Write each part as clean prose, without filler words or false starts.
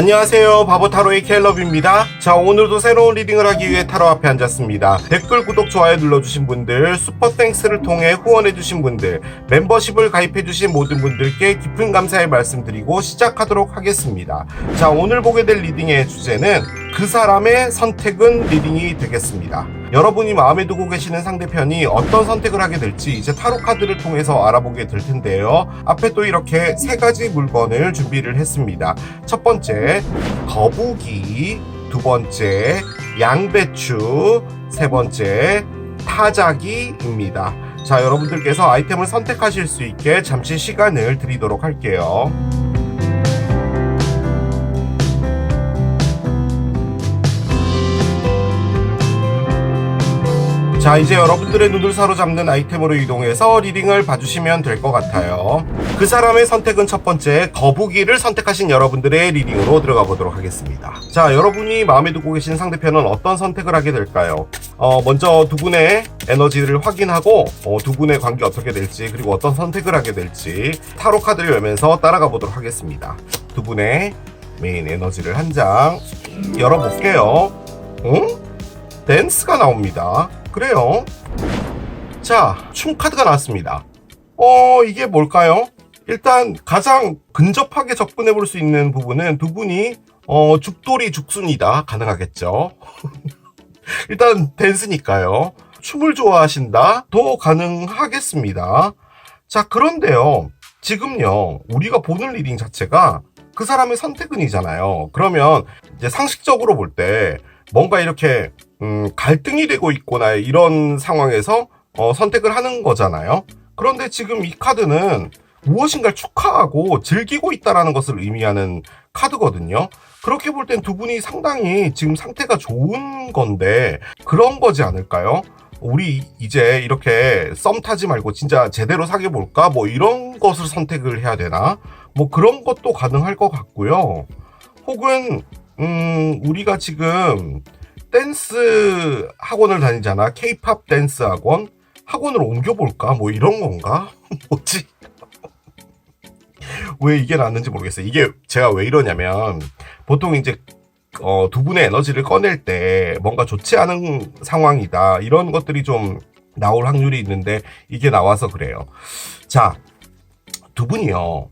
안녕하세요, 바보타로의 켈럽입니다. 자, 오늘도 새로운 리딩을 하기 위해 타로 앞에 앉았습니다. 댓글, 구독, 좋아요 눌러주신 분들, 슈퍼땡스를 통해 후원해주신 분들, 멤버십을 가입해주신 모든 분들께 깊은 감사의 말씀드리고 시작하도록 하겠습니다. 자, 오늘 보게 될 리딩의 주제는 그 사람의 선택은 리딩이 되겠습니다. 여러분이 마음에 두고 계시는 상대편이 어떤 선택을 하게 될지 이제 타로 카드를 통해서 알아보게 될 텐데요. 앞에 또 이렇게 세 가지 물건을 준비를 했습니다. 첫 번째, 거북이. 두 번째, 양배추. 세 번째, 타자기입니다. 자, 여러분들께서 아이템을 선택하실 수 있게 잠시 시간을 드리도록 할게요. 자, 이제 여러분들의 눈을 사로잡는 아이템으로 이동해서 리딩을 봐주시면 될 것 같아요. 그 사람의 선택은 첫 번째, 거북이를 선택하신 여러분들의 리딩으로 들어가 보도록 하겠습니다. 자, 여러분이 마음에 두고 계신 상대편은 어떤 선택을 하게 될까요? 먼저 두 분의 에너지를 확인하고 두 분의 관계 어떻게 될지, 그리고 어떤 선택을 하게 될지 타로 카드를 열면서 따라가 보도록 하겠습니다. 두 분의 메인 에너지를 한 장 열어볼게요. 댄스가 나옵니다. 그래요. 자, 춤 카드가 나왔습니다. 이게 뭘까요? 일단 가장 근접하게 접근해 볼 수 있는 부분은 두 분이 죽돌이 죽순이다 가능하겠죠. 일단 댄스니까요. 춤을 좋아하신다 도 가능하겠습니다. 자, 그런데요, 지금요 우리가 보는 리딩 자체가 그 사람의 선택은이잖아요. 그러면 이제 상식적으로 볼 때 뭔가 이렇게 갈등이 되고 있거나 이런 상황에서 선택을 하는 거잖아요. 그런데 지금 이 카드는 무엇인가를 축하하고 즐기고 있다는 것을 의미하는 카드거든요. 그렇게 볼 땐 두 분이 상당히 지금 상태가 좋은 건데 그런 거지 않을까요? 우리 이제 이렇게 썸 타지 말고 진짜 제대로 사귀어볼까? 뭐 이런 것을 선택을 해야 되나? 뭐 그런 것도 가능할 것 같고요. 혹은 우리가 지금 댄스 학원을 다니잖아. K-팝 댄스 학원을 옮겨볼까? 뭐 이런 건가? 뭐지? 왜 이게 나왔는지 모르겠어요. 이게 제가 왜 이러냐면 보통 이제 두 분의 에너지를 꺼낼 때 뭔가 좋지 않은 상황이다 이런 것들이 좀 나올 확률이 있는데 이게 나와서 그래요. 자, 두 분이요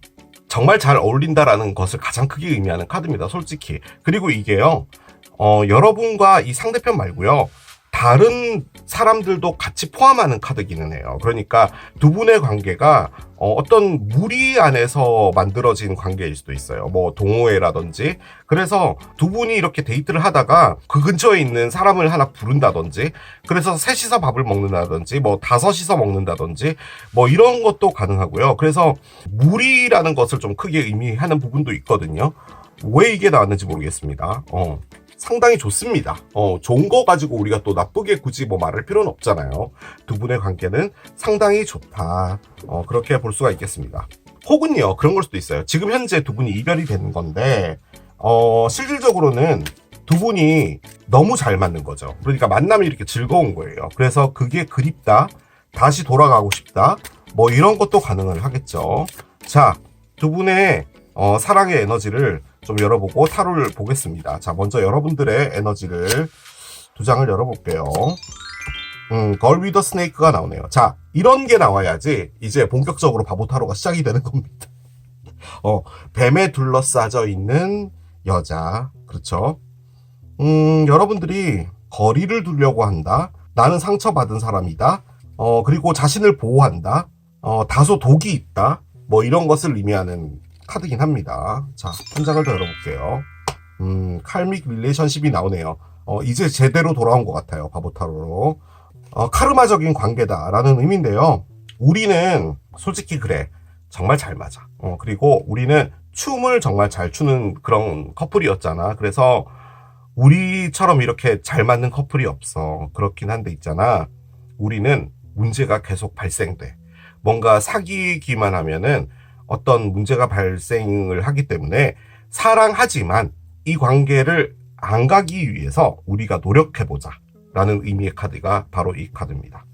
정말 잘 어울린다라는 것을 가장 크게 의미하는 카드입니다, 솔직히. 그리고 이게요 여러분과 이 상대편 말고요 다른 사람들도 같이 포함하는 카드기는 해요. 그러니까 두 분의 관계가 어떤 무리 안에서 만들어진 관계일 수도 있어요. 뭐 동호회라든지. 그래서 두 분이 이렇게 데이트를 하다가 그 근처에 있는 사람을 하나 부른다든지, 그래서 셋이서 밥을 먹는다든지, 뭐 다섯이서 먹는다든지, 뭐 이런 것도 가능하고요. 그래서 무리라는 것을 좀 크게 의미하는 부분도 있거든요. 왜 이게 나왔는지 모르겠습니다. 상당히 좋습니다. 좋은 거 가지고 우리가 또 나쁘게 굳이 뭐 말할 필요는 없잖아요. 두 분의 관계는 상당히 좋다. 그렇게 볼 수가 있겠습니다. 혹은요, 그런 걸 수도 있어요. 지금 현재 두 분이 이별이 되는 건데, 실질적으로는 두 분이 너무 잘 맞는 거죠. 그러니까 만남이 이렇게 즐거운 거예요. 그래서 그게 그립다, 다시 돌아가고 싶다, 뭐 이런 것도 가능을 하겠죠. 자, 두 분의 사랑의 에너지를 좀 열어보고 타로를 보겠습니다. 자, 먼저 여러분들의 에너지를 두 장을 열어볼게요. 걸 위더 스네이크가 나오네요. 자, 이런 게 나와야지 이제 본격적으로 바보 타로가 시작이 되는 겁니다. 뱀에 둘러싸져 있는 여자. 그렇죠? 여러분들이 거리를 두려고 한다. 나는 상처받은 사람이다. 그리고 자신을 보호한다. 다소 독이 있다. 뭐 이런 것을 의미하는 카드긴 합니다. 자, 한 장을 더 열어볼게요. 칼믹 릴레이션십이 나오네요. 이제 제대로 돌아온 것 같아요, 바보타로로. 카르마적인 관계다라는 의미인데요. 우리는 솔직히 그래, 정말 잘 맞아. 그리고 우리는 춤을 정말 잘 추는 그런 커플이었잖아. 그래서 우리처럼 이렇게 잘 맞는 커플이 없어. 그렇긴 한데 있잖아, 우리는 문제가 계속 발생돼. 뭔가 사귀기만 하면은 어떤 문제가 발생을 하기 때문에 사랑하지만 이 관계를 안 가기 위해서 우리가 노력해보자 라는 의미의 카드가 바로 이 카드입니다.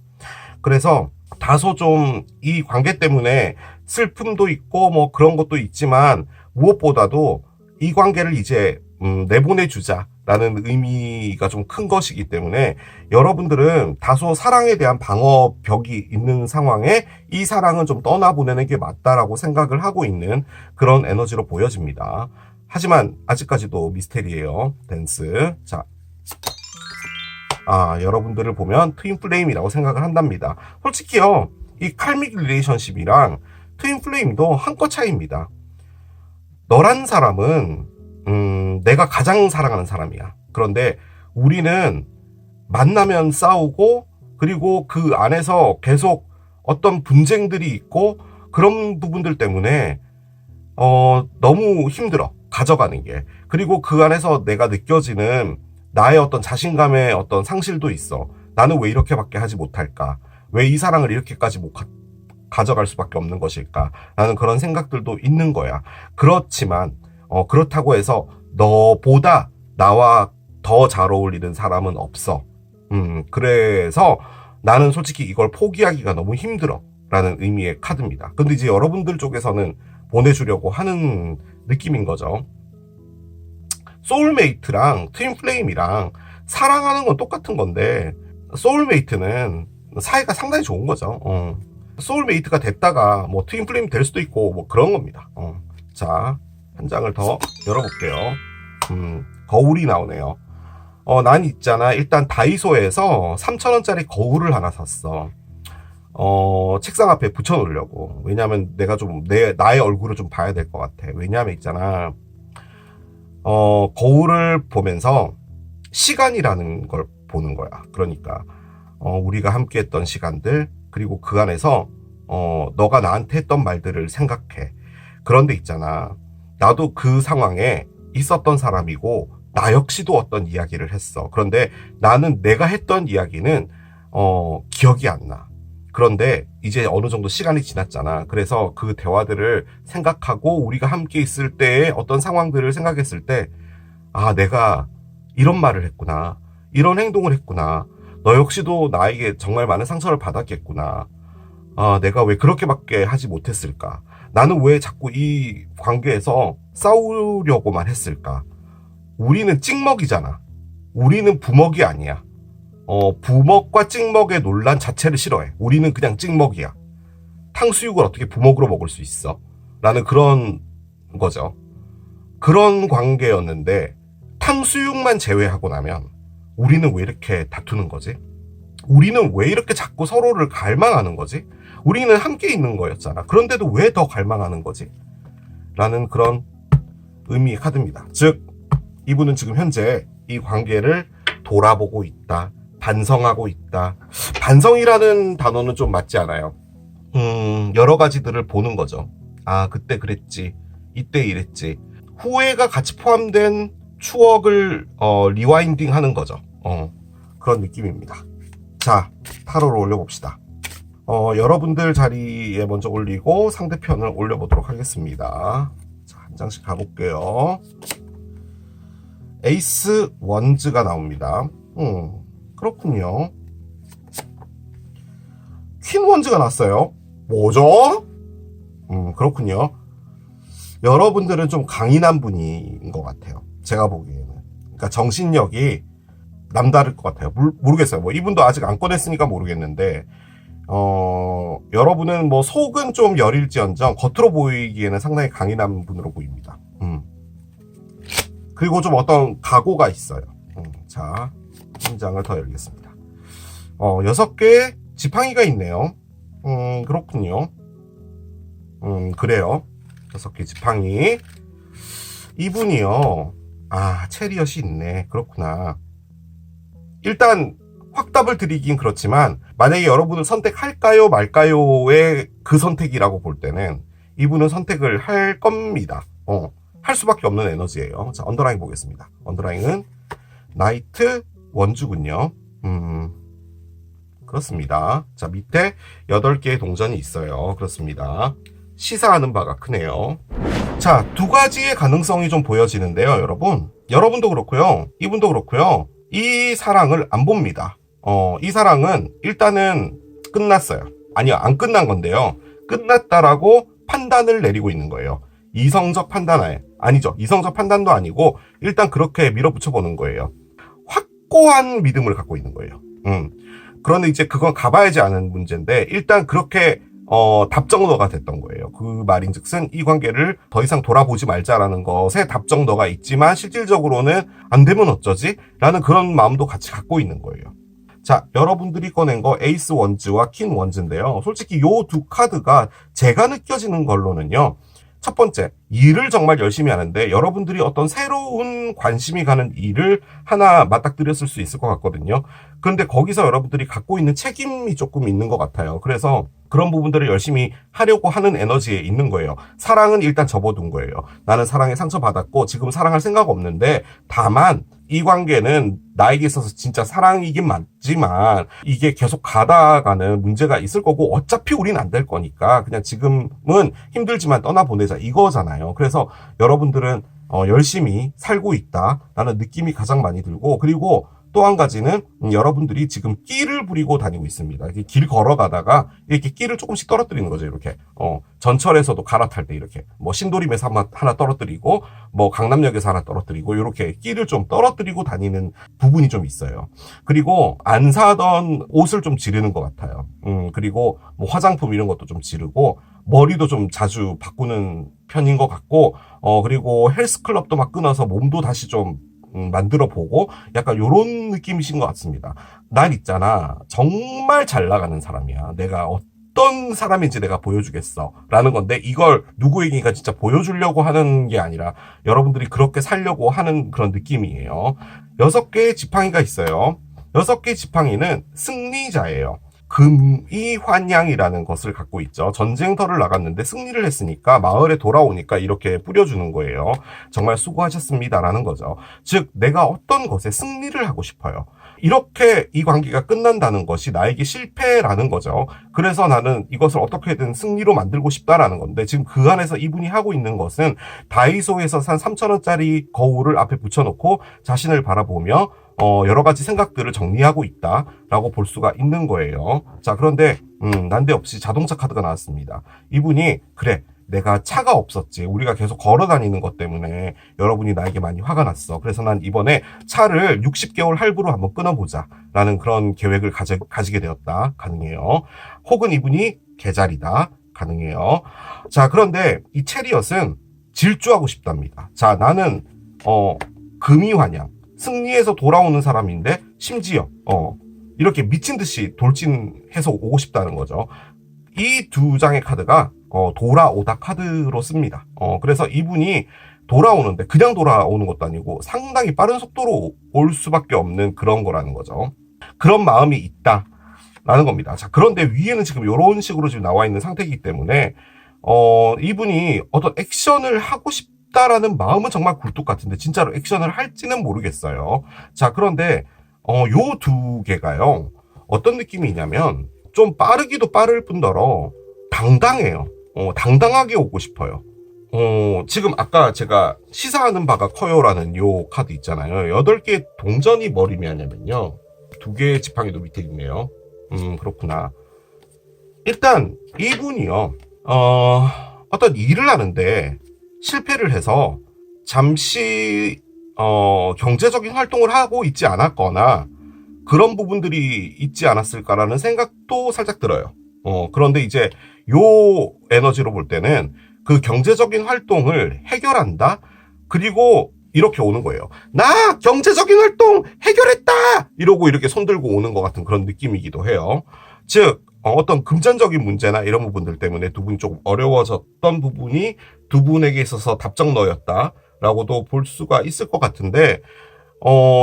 그래서 다소 좀 이 관계 때문에 슬픔도 있고 뭐 그런 것도 있지만 무엇보다도 이 관계를 이제 내보내주자라는 의미가 좀 큰 것이기 때문에 여러분들은 다소 사랑에 대한 방어벽이 있는 상황에 이 사랑은 좀 떠나보내는 게 맞다라고 생각을 하고 있는 그런 에너지로 보여집니다. 하지만 아직까지도 미스테리예요. 댄스. 자, 여러분들을 보면 트윈 플레임이라고 생각을 한답니다. 솔직히요, 이 칼믹 릴레이션십이랑 트윈 플레임도 한껏 차이입니다. 너란 사람은 내가 가장 사랑하는 사람이야. 그런데 우리는 만나면 싸우고, 그리고 그 안에서 계속 어떤 분쟁들이 있고, 그런 부분들 때문에 너무 힘들어, 가져가는 게. 그리고 그 안에서 내가 느껴지는 나의 어떤 자신감의 어떤 상실도 있어. 나는 왜 이렇게밖에 하지 못할까? 왜 이 사랑을 이렇게까지 못 가져갈 수밖에 없는 것일까? 라는 그런 생각들도 있는 거야. 그렇지만 그렇다고 해서 너보다 나와 더 잘 어울리는 사람은 없어. 그래서 나는 솔직히 이걸 포기하기가 너무 힘들어 라는 의미의 카드입니다. 근데 이제 여러분들 쪽에서는 보내주려고 하는 느낌인 거죠. 소울메이트랑 트윈플레임이랑 사랑하는 건 똑같은 건데, 소울메이트는 사이가 상당히 좋은 거죠. 소울메이트가 됐다가 뭐 트윈플레임 될 수도 있고 뭐 그런 겁니다. 자, 한 장을 더 열어볼게요. 거울이 나오네요. 난 있잖아, 일단 다이소에서 3,000원짜리 거울을 하나 샀어. 책상 앞에 붙여놓으려고. 왜냐면 내가 좀 나의 얼굴을 좀 봐야 될 것 같아. 왜냐면 있잖아, 거울을 보면서 시간이라는 걸 보는 거야. 그러니까 우리가 함께 했던 시간들, 그리고 그 안에서 너가 나한테 했던 말들을 생각해. 그런데 있잖아, 나도 그 상황에 있었던 사람이고 나 역시도 어떤 이야기를 했어. 그런데 나는 내가 했던 이야기는 기억이 안 나. 그런데 이제 어느 정도 시간이 지났잖아. 그래서 그 대화들을 생각하고 우리가 함께 있을 때의 어떤 상황들을 생각했을 때, 내가 이런 말을 했구나, 이런 행동을 했구나, 너 역시도 나에게 정말 많은 상처를 받았겠구나, 내가 왜 그렇게밖에 하지 못했을까, 나는 왜 자꾸 이 관계에서 싸우려고만 했을까. 우리는 찍먹이잖아. 우리는 부먹이 아니야. 부먹과 찍먹의 논란 자체를 싫어해. 우리는 그냥 찍먹이야. 탕수육을 어떻게 부먹으로 먹을 수 있어? 라는 그런 거죠. 그런 관계였는데 탕수육만 제외하고 나면 우리는 왜 이렇게 다투는 거지? 우리는 왜 이렇게 자꾸 서로를 갈망하는 거지? 우리는 함께 있는 거였잖아. 그런데도 왜 더 갈망하는 거지? 라는 그런 의미의 카드입니다. 즉, 이분은 지금 현재 이 관계를 돌아보고 있다, 반성하고 있다. 반성이라는 단어는 좀 맞지 않아요. 여러 가지들을 보는 거죠. 그때 그랬지, 이때 이랬지. 후회가 같이 포함된 추억을 리와인딩 하는 거죠. 그런 느낌입니다. 자, 타로를 올려봅시다. 여러분들 자리에 먼저 올리고 상대편을 올려보도록 하겠습니다. 자, 한 장씩 가볼게요. 에이스 원즈가 나옵니다. 그렇군요. 퀸 원즈가 났어요. 뭐죠? 그렇군요. 여러분들은 좀 강인한 분인 것 같아요. 제가 보기에는. 그러니까 정신력이 남다를 것 같아요. 모르겠어요. 뭐 이분도 아직 안 꺼냈으니까 모르겠는데, 여러분은 뭐 속은 좀 여릴지언정 겉으로 보이기에는 상당히 강인한 분으로 보입니다. 그리고 좀 어떤 각오가 있어요. 자, 한 장을 더 열겠습니다. 6개의 지팡이가 있네요. 그렇군요. 그래요. 6개 지팡이. 이분이요. 체리엇이 있네. 그렇구나. 일단 확답을 드리긴 그렇지만, 만약에 여러분을 선택할까요 말까요의 그 선택이라고 볼 때는 이분은 선택을 할 겁니다. 할 수밖에 없는 에너지예요. 자, 언더라인 보겠습니다. 언더라인은 나이트 원주군요. 그렇습니다. 자, 밑에 8개의 동전이 있어요. 그렇습니다. 시사하는 바가 크네요. 자, 2가지의 가능성이 좀 보여지는데요, 여러분. 여러분도 그렇고요, 이분도 그렇고요, 이 사랑을 안 봅니다. 이 사랑은 일단은 끝났어요. 아니요, 안 끝난 건데요, 끝났다라고 판단을 내리고 있는 거예요. 이성적 판단하에. 아니죠. 이성적 판단도 아니고 일단 그렇게 밀어붙여 보는 거예요. 확고한 믿음을 갖고 있는 거예요. 그런데 이제 그건 가봐야지 아는 문제인데 일단 그렇게 답정너가 됐던 거예요. 그 말인즉슨 이 관계를 더 이상 돌아보지 말자라는 것에 답정너가 있지만 실질적으로는 안 되면 어쩌지? 라는 그런 마음도 같이 갖고 있는 거예요. 자, 여러분들이 꺼낸 거 에이스 원즈와 퀸 원즈인데요. 솔직히 요 두 카드가 제가 느껴지는 걸로는요. 첫 번째, 일을 정말 열심히 하는데 여러분들이 어떤 새로운 관심이 가는 일을 하나 맞닥뜨렸을 수 있을 것 같거든요. 그런데 거기서 여러분들이 갖고 있는 책임이 조금 있는 것 같아요. 그래서 그런 부분들을 열심히 하려고 하는 에너지에 있는 거예요. 사랑은 일단 접어둔 거예요. 나는 사랑에 상처받았고 지금 사랑할 생각 없는데 다만 이 관계는 나에게 있어서 진짜 사랑이긴 맞지만 이게 계속 가다가는 문제가 있을 거고 어차피 우린 안 될 거니까 그냥 지금은 힘들지만 떠나보내자 이거잖아요. 그래서 여러분들은 열심히 살고 있다라는 느낌이 가장 많이 들고 그리고 또 한 가지는 여러분들이 지금 끼를 부리고 다니고 있습니다. 이렇게 길 걸어가다가 이렇게 끼를 조금씩 떨어뜨리는 거죠. 이렇게 전철에서도 갈아탈 때 이렇게 뭐 신도림에서 하나 떨어뜨리고 뭐 강남역에서 하나 떨어뜨리고 이렇게 끼를 좀 떨어뜨리고 다니는 부분이 좀 있어요. 그리고 안 사던 옷을 좀 지르는 것 같아요. 그리고 뭐 화장품 이런 것도 좀 지르고 머리도 좀 자주 바꾸는 편인 것 같고 그리고 헬스클럽도 막 끊어서 몸도 다시 좀 만들어 보고 약간 요런 느낌이신 것 같습니다. 난 있잖아. 정말 잘 나가는 사람이야. 내가 어떤 사람인지 내가 보여주겠어. 라는 건데 이걸 누구에게가 진짜 보여주려고 하는 게 아니라 여러분들이 그렇게 살려고 하는 그런 느낌이에요. 6개의 지팡이가 있어요. 6개의 지팡이는 승리자예요. 금이환양이라는 것을 갖고 있죠. 전쟁터를 나갔는데 승리를 했으니까 마을에 돌아오니까 이렇게 뿌려주는 거예요. 정말 수고하셨습니다라는 거죠. 즉 내가 어떤 것에 승리를 하고 싶어요. 이렇게 이 관계가 끝난다는 것이 나에게 실패라는 거죠. 그래서 나는 이것을 어떻게든 승리로 만들고 싶다라는 건데 지금 그 안에서 이분이 하고 있는 것은 다이소에서 산 3,000원짜리 거울을 앞에 붙여놓고 자신을 바라보며 여러 가지 생각들을 정리하고 있다라고 볼 수가 있는 거예요. 자, 그런데 난데없이 자동차 카드가 나왔습니다. 이분이 그래 내가 차가 없었지. 우리가 계속 걸어 다니는 것 때문에 여러분이 나에게 많이 화가 났어. 그래서 난 이번에 차를 60개월 할부로 한번 끊어보자 라는 그런 계획을 가지게 되었다. 가능해요. 혹은 이분이 개자리다. 가능해요. 자, 그런데 이 체리엇은 질주하고 싶답니다. 자, 나는 금이환양 승리해서 돌아오는 사람인데 심지어 이렇게 미친 듯이 돌진해서 오고 싶다는 거죠. 이 두 장의 카드가 돌아오다 카드로 씁니다. 그래서 이분이 돌아오는데 그냥 돌아오는 것도 아니고 상당히 빠른 속도로 올 수밖에 없는 그런 거라는 거죠. 그런 마음이 있다라는 겁니다. 자, 그런데 위에는 지금 이런 식으로 지금 나와 있는 상태이기 때문에 이분이 어떤 액션을 하고 싶다라는 마음은 정말 굴뚝 같은데 진짜로 액션을 할지는 모르겠어요. 자, 그런데 요 두 개가요. 어떤 느낌이냐면 좀 빠르기도 빠를 뿐더러 당당해요. 당당하게 오고 싶어요. 지금 아까 제가 시사하는 바가 커요라는 요 카드 있잖아요. 8개의 동전이 뭘 의미하냐면요. 2개의 지팡이도 밑에 있네요. 그렇구나. 일단 이분이요. 어떤 일을 하는데 실패를 해서 잠시 경제적인 활동을 하고 있지 않았거나 그런 부분들이 있지 않았을까라는 생각도 살짝 들어요. 그런데 이제 요 에너지로 볼 때는 그 경제적인 활동을 해결한다? 그리고 이렇게 오는 거예요. 나 경제적인 활동 해결했다! 이러고 이렇게 손들고 오는 것 같은 그런 느낌이기도 해요. 즉, 어떤 금전적인 문제나 이런 부분들 때문에 두 분이 조금 어려워졌던 부분이 두 분에게 있어서 답정너였다라고도 볼 수가 있을 것 같은데,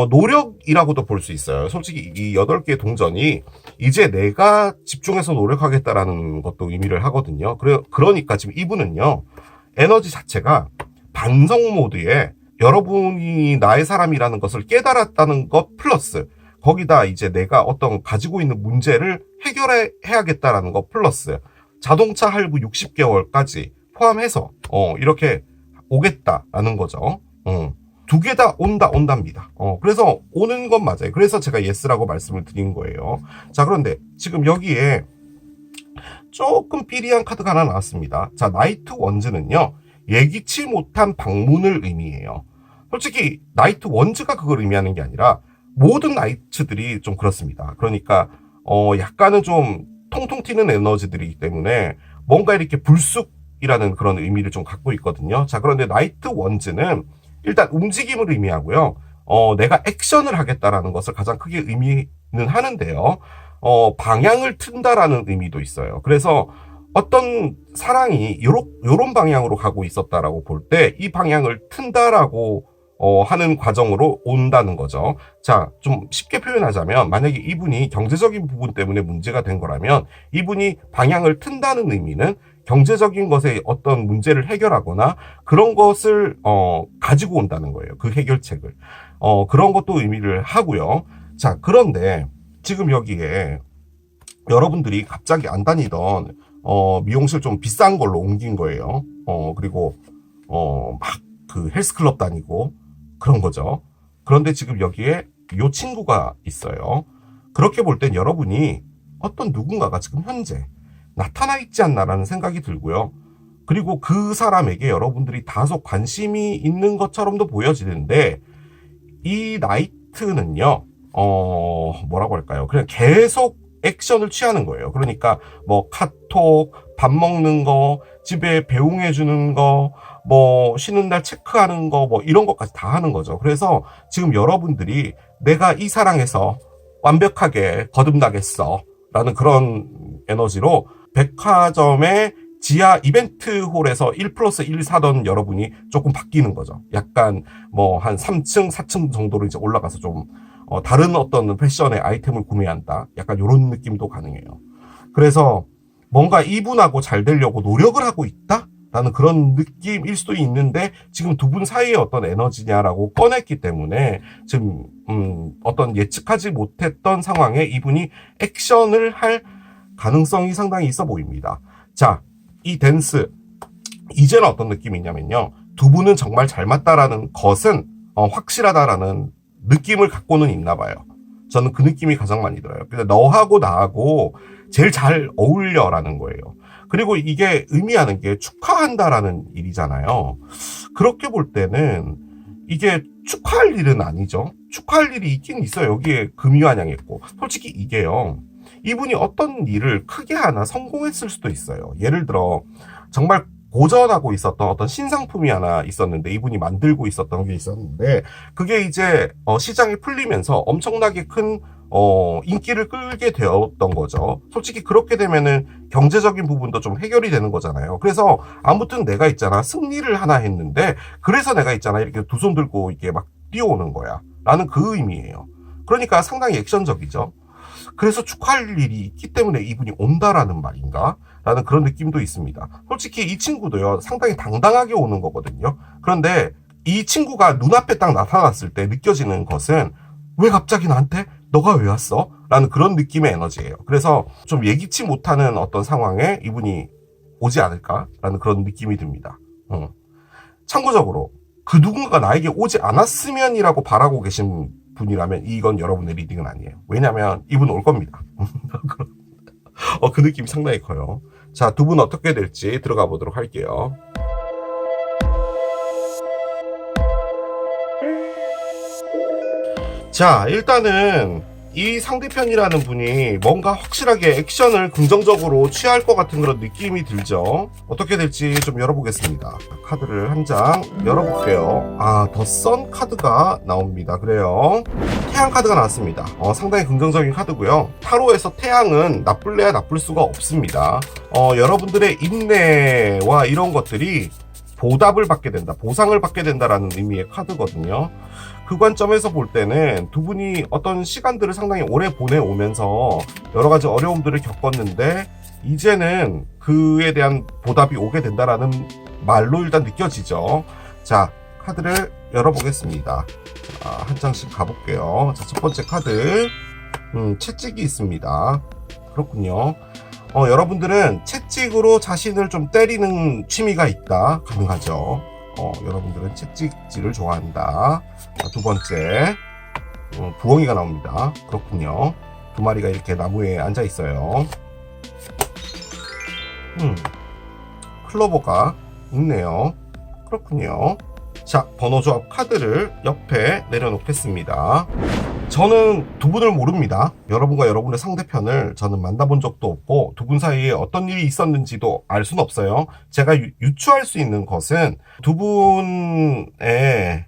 노력이라고도 볼 수 있어요. 솔직히 이 8개의 동전이 이제 내가 집중해서 노력하겠다라는 것도 의미를 하거든요. 그러니까 지금 이분은요, 에너지 자체가 반성 모드에 여러분이 나의 사람이라는 것을 깨달았다는 것 플러스 거기다 이제 내가 어떤 가지고 있는 문제를 해결해야겠다라는 것 플러스 자동차 할부 60개월까지 포함해서 이렇게 오겠다라는 거죠. 2개 다 온답니다. 그래서 오는 건 맞아요. 그래서 제가 예스라고 말씀을 드린 거예요. 자, 그런데 지금 여기에 조금 삐리한 카드가 하나 나왔습니다. 자, 나이트 원즈는요. 예기치 못한 방문을 의미해요. 솔직히 나이트 원즈가 그걸 의미하는 게 아니라 모든 나이트들이 좀 그렇습니다. 그러니까 약간은 좀 통통 튀는 에너지들이기 때문에 뭔가 이렇게 불쑥이라는 그런 의미를 좀 갖고 있거든요. 자, 그런데 나이트 원즈는 일단 움직임을 의미하고요. 내가 액션을 하겠다라는 것을 가장 크게 의미는 하는데요. 방향을 튼다라는 의미도 있어요. 그래서 어떤 사랑이 요런 방향으로 가고 있었다라고 볼 때 이 방향을 튼다라고 하는 과정으로 온다는 거죠. 자, 좀 쉽게 표현하자면 만약에 이분이 경제적인 부분 때문에 문제가 된 거라면 이분이 방향을 튼다는 의미는 경제적인 것에 어떤 문제를 해결하거나 그런 것을 가지고 온다는 거예요. 그 해결책을. 그런 것도 의미를 하고요. 자, 그런데 지금 여기에 여러분들이 갑자기 안 다니던 미용실 좀 비싼 걸로 옮긴 거예요. 그리고 막 그 헬스클럽 다니고 그런 거죠. 그런데 지금 여기에 요 친구가 있어요. 그렇게 볼 땐 여러분이 어떤 누군가가 지금 현재 나타나 있지 않나라는 생각이 들고요. 그리고 그 사람에게 여러분들이 다소 관심이 있는 것처럼도 보여지는데 이 나이트는요, 뭐라고 할까요? 그냥 계속 액션을 취하는 거예요. 그러니까 뭐 카톡, 밥 먹는 거, 집에 배웅해 주는 거, 뭐 쉬는 날 체크하는 거, 뭐 이런 것까지 다 하는 거죠. 그래서 지금 여러분들이 내가 이 사랑에서 완벽하게 거듭나겠어 라는 그런 에너지로 백화점의 지하 이벤트홀에서 1+1 사던 여러분이 조금 바뀌는 거죠. 약간 뭐 한 3층, 4층 정도로 이제 올라가서 좀 다른 어떤 패션의 아이템을 구매한다. 약간 이런 느낌도 가능해요. 그래서 뭔가 이분하고 잘 되려고 노력을 하고 있다? 라는 그런 느낌일 수도 있는데 지금 두 분 사이에 어떤 에너지냐라고 꺼냈기 때문에 지금 어떤 예측하지 못했던 상황에 이분이 액션을 할 가능성이 상당히 있어 보입니다. 자, 이 댄스 이제는 어떤 느낌이냐면요. 두 분은 정말 잘 맞다라는 것은 확실하다라는 느낌을 갖고는 있나 봐요. 저는 그 느낌이 가장 많이 들어요. 근데 너하고 나하고 제일 잘 어울려라는 거예요. 그리고 이게 의미하는 게 축하한다라는 일이잖아요. 그렇게 볼 때는 이게 축하할 일은 아니죠. 축하할 일이 있긴 있어요. 여기에 금이환영했고. 솔직히 이게요. 이분이 어떤 일을 크게 하나 성공했을 수도 있어요. 예를 들어 정말 고전하고 있었던 어떤 신상품이 하나 있었는데 이분이 만들고 있었던 게 있었는데 그게 이제 시장이 풀리면서 엄청나게 큰 인기를 끌게 되었던 거죠. 솔직히 그렇게 되면은 경제적인 부분도 좀 해결이 되는 거잖아요. 그래서 아무튼 내가 있잖아 승리를 하나 했는데 그래서 내가 있잖아 이렇게 두 손 들고 이게 막 뛰어오는 거야 라는 그 의미예요. 그러니까 상당히 액션적이죠. 그래서 축하할 일이 있기 때문에 이분이 온다라는 말인가? 라는 그런 느낌도 있습니다. 솔직히 이 친구도요, 상당히 당당하게 오는 거거든요. 그런데 이 친구가 눈앞에 딱 나타났을 때 느껴지는 것은 왜 갑자기 나한테? 너가 왜 왔어? 라는 그런 느낌의 에너지예요. 그래서 좀 예기치 못하는 어떤 상황에 이분이 오지 않을까라는 그런 느낌이 듭니다. 참고적으로 그 누군가가 나에게 오지 않았으면이라고 바라고 계신 분이라면 이건 여러분의 리딩은 아니에요. 왜냐면 이분 올 겁니다. 그 느낌이 상당히 커요. 자, 두 분 어떻게 될지 들어가 보도록 할게요. 자, 일단은 이 상대편이라는 분이 뭔가 확실하게 액션을 긍정적으로 취할 것 같은 그런 느낌이 들죠. 어떻게 될지 좀 열어보겠습니다. 카드를 한 장 열어볼게요. 더 선 카드가 나옵니다. 그래요. 태양 카드가 나왔습니다. 상당히 긍정적인 카드고요. 타로에서 태양은 나쁠래야 나쁠 수가 없습니다. 여러분들의 인내와 이런 것들이 보답을 받게 된다, 보상을 받게 된다라는 의미의 카드거든요. 그 관점에서 볼 때는 두 분이 어떤 시간들을 상당히 오래 보내오면서 여러 가지 어려움들을 겪었는데 이제는 그에 대한 보답이 오게 된다라는 말로 일단 느껴지죠. 자, 카드를 열어보겠습니다. 한 장씩 가볼게요. 자, 첫 번째 카드, 채찍이 있습니다. 그렇군요. 여러분들은 채찍으로 자신을 좀 때리는 취미가 있다. 가능하죠. 여러분들은 채찍질을 좋아한다. 자, 두 번째, 부엉이가 나옵니다. 그렇군요. 두 마리가 이렇게 나무에 앉아 있어요. 클로버가 있네요. 그렇군요. 자, 번호 조합 카드를 옆에 내려놓겠습니다. 저는 두 분을 모릅니다. 여러분과 여러분의 상대편을 저는 만나본 적도 없고 두 분 사이에 어떤 일이 있었는지도 알 수는 없어요. 제가 유추할 수 있는 것은 두 분의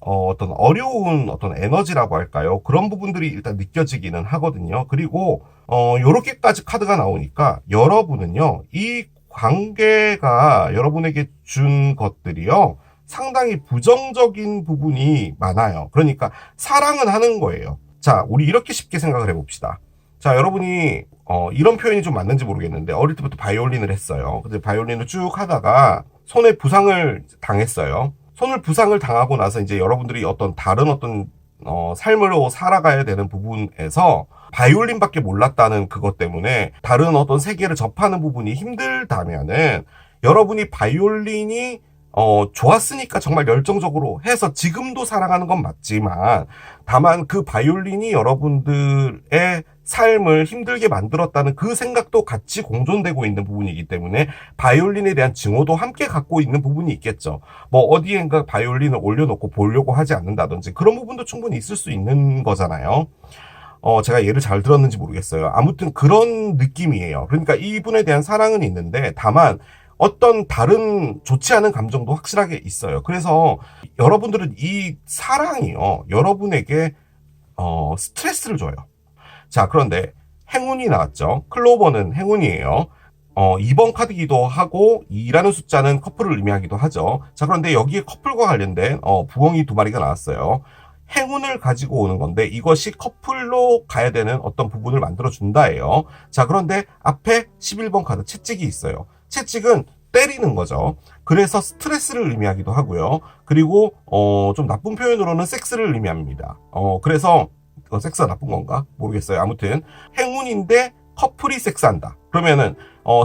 어떤 어려운 어떤 에너지라고 할까요? 그런 부분들이 일단 느껴지기는 하거든요. 그리고 요렇게까지 카드가 나오니까 여러분은요, 이 관계가 여러분에게 준 것들이요, 상당히 부정적인 부분이 많아요. 그러니까 사랑은 하는 거예요. 자, 우리 이렇게 쉽게 생각을 해봅시다. 자, 여러분이 이런 표현이 좀 맞는지 모르겠는데 어릴 때부터 바이올린을 했어요. 근데 바이올린을 쭉 하다가 손에 부상을 당했어요. 손을 부상을 당하고 나서 이제 여러분들이 어떤 다른 어떤 삶으로 살아가야 되는 부분에서 바이올린밖에 몰랐다는 그것 때문에 다른 어떤 세계를 접하는 부분이 힘들다면은 여러분이 바이올린이 좋았으니까 정말 열정적으로 해서 지금도 사랑하는 건 맞지만 다만 그 바이올린이 여러분들의 삶을 힘들게 만들었다는 그 생각도 같이 공존되고 있는 부분이기 때문에 바이올린에 대한 증오도 함께 갖고 있는 부분이 있겠죠. 뭐 어디엔가 바이올린을 올려놓고 보려고 하지 않는다든지 그런 부분도 충분히 있을 수 있는 거잖아요. 제가 예를 잘 들었는지 모르겠어요. 아무튼 그런 느낌이에요. 그러니까 이분에 대한 사랑은 있는데 다만 어떤 다른 좋지 않은 감정도 확실하게 있어요. 그래서 여러분들은 이 사랑이요, 여러분에게 스트레스를 줘요. 자, 그런데 행운이 나왔죠. 클로버는 행운이에요. 2번 카드기도 하고 2라는 숫자는 커플을 의미하기도 하죠. 자, 그런데 여기에 커플과 관련된 부엉이 두 마리가 나왔어요. 행운을 가지고 오는 건데 이것이 커플로 가야 되는 어떤 부분을 만들어 준다예요. 자, 그런데 앞에 11번 카드 채찍이 있어요. 채찍은 때리는 거죠. 그래서 스트레스를 의미하기도 하고요. 그리고 좀 나쁜 표현으로는 섹스를 의미합니다. 그래서 섹스가 나쁜 건가? 모르겠어요. 아무튼 행운인데 커플이 섹스한다. 그러면은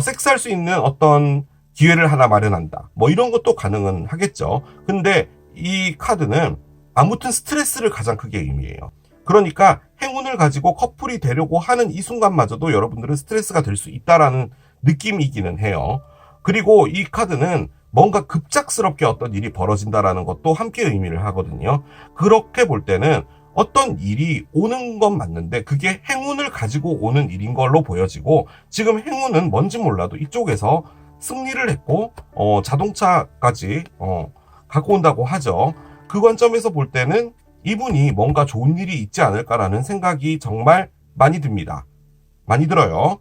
섹스할 수 있는 어떤 기회를 하나 마련한다. 뭐 이런 것도 가능은 하겠죠. 근데 이 카드는 아무튼 스트레스를 가장 크게 의미해요. 그러니까 행운을 가지고 커플이 되려고 하는 이 순간마저도 여러분들은 스트레스가 될 수 있다라는 느낌이기는 해요. 그리고 이 카드는 뭔가 급작스럽게 어떤 일이 벌어진다라는 것도 함께 의미를 하거든요. 그렇게 볼 때는 어떤 일이 오는 건 맞는데 그게 행운을 가지고 오는 일인 걸로 보여지고 지금 행운은 뭔지 몰라도 이쪽에서 승리를 했고 자동차까지 갖고 온다고 하죠. 그 관점에서 볼 때는 이분이 뭔가 좋은 일이 있지 않을까라는 생각이 정말 많이 듭니다. 많이 들어요.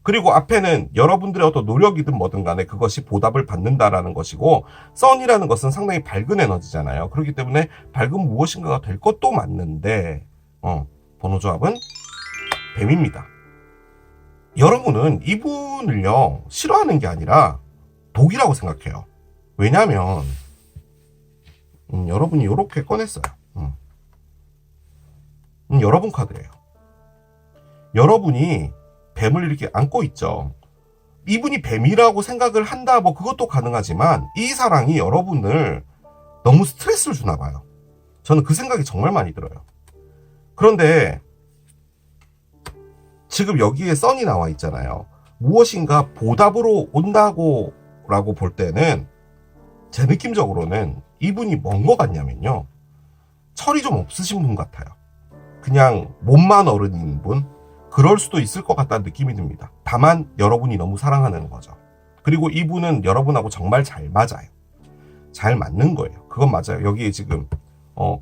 그리고 앞에는 여러분들의 어떤 노력이든 뭐든 간에 그것이 보답을 받는다라는 것이고 선이라는 것은 상당히 밝은 에너지잖아요. 그렇기 때문에 밝은 무엇인가가 될 것도 맞는데 번호 조합은 뱀입니다. 여러분은 이분을요 싫어하는 게 아니라 독이라고 생각해요. 왜냐하면 여러분이 이렇게 꺼냈어요. 여러분 카드예요. 여러분이 뱀을 이렇게 안고 있죠. 이분이 뱀이라고 생각을 한다, 뭐 그것도 가능하지만 이 사랑이 여러분을 너무 스트레스를 주나 봐요. 저는 그 생각이 정말 많이 들어요. 그런데 지금 여기에 선이 나와 있잖아요. 무엇인가 보답으로 온다고 라고 볼 때는 제 느낌적으로는 이분이 뭔 것 같냐면요, 철이 좀 없으신 분 같아요. 그냥 몸만 어른인 분, 그럴 수도 있을 것 같다는 느낌이 듭니다. 다만 여러분이 너무 사랑하는 거죠. 그리고 이분은 여러분하고 정말 잘 맞아요. 잘 맞는 거예요. 그건 맞아요. 여기에 지금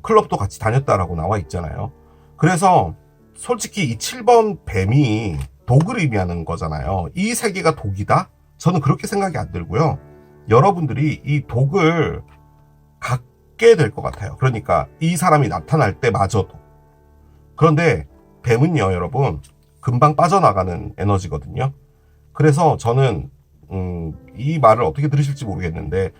클럽도 같이 다녔다라고 나와 있잖아요. 그래서 솔직히 이 7번 뱀이 독을 의미하는 거잖아요. 이 세계가 독이다? 저는 그렇게 생각이 안 들고요. 여러분들이 이 독을 갖게 될 것 같아요. 그러니까 이 사람이 나타날 때마저도. 그런데 뱀은요, 여러분, 금방 빠져나가는 에너지거든요. 그래서 저는 이 말을 어떻게 들으실지 모르겠는데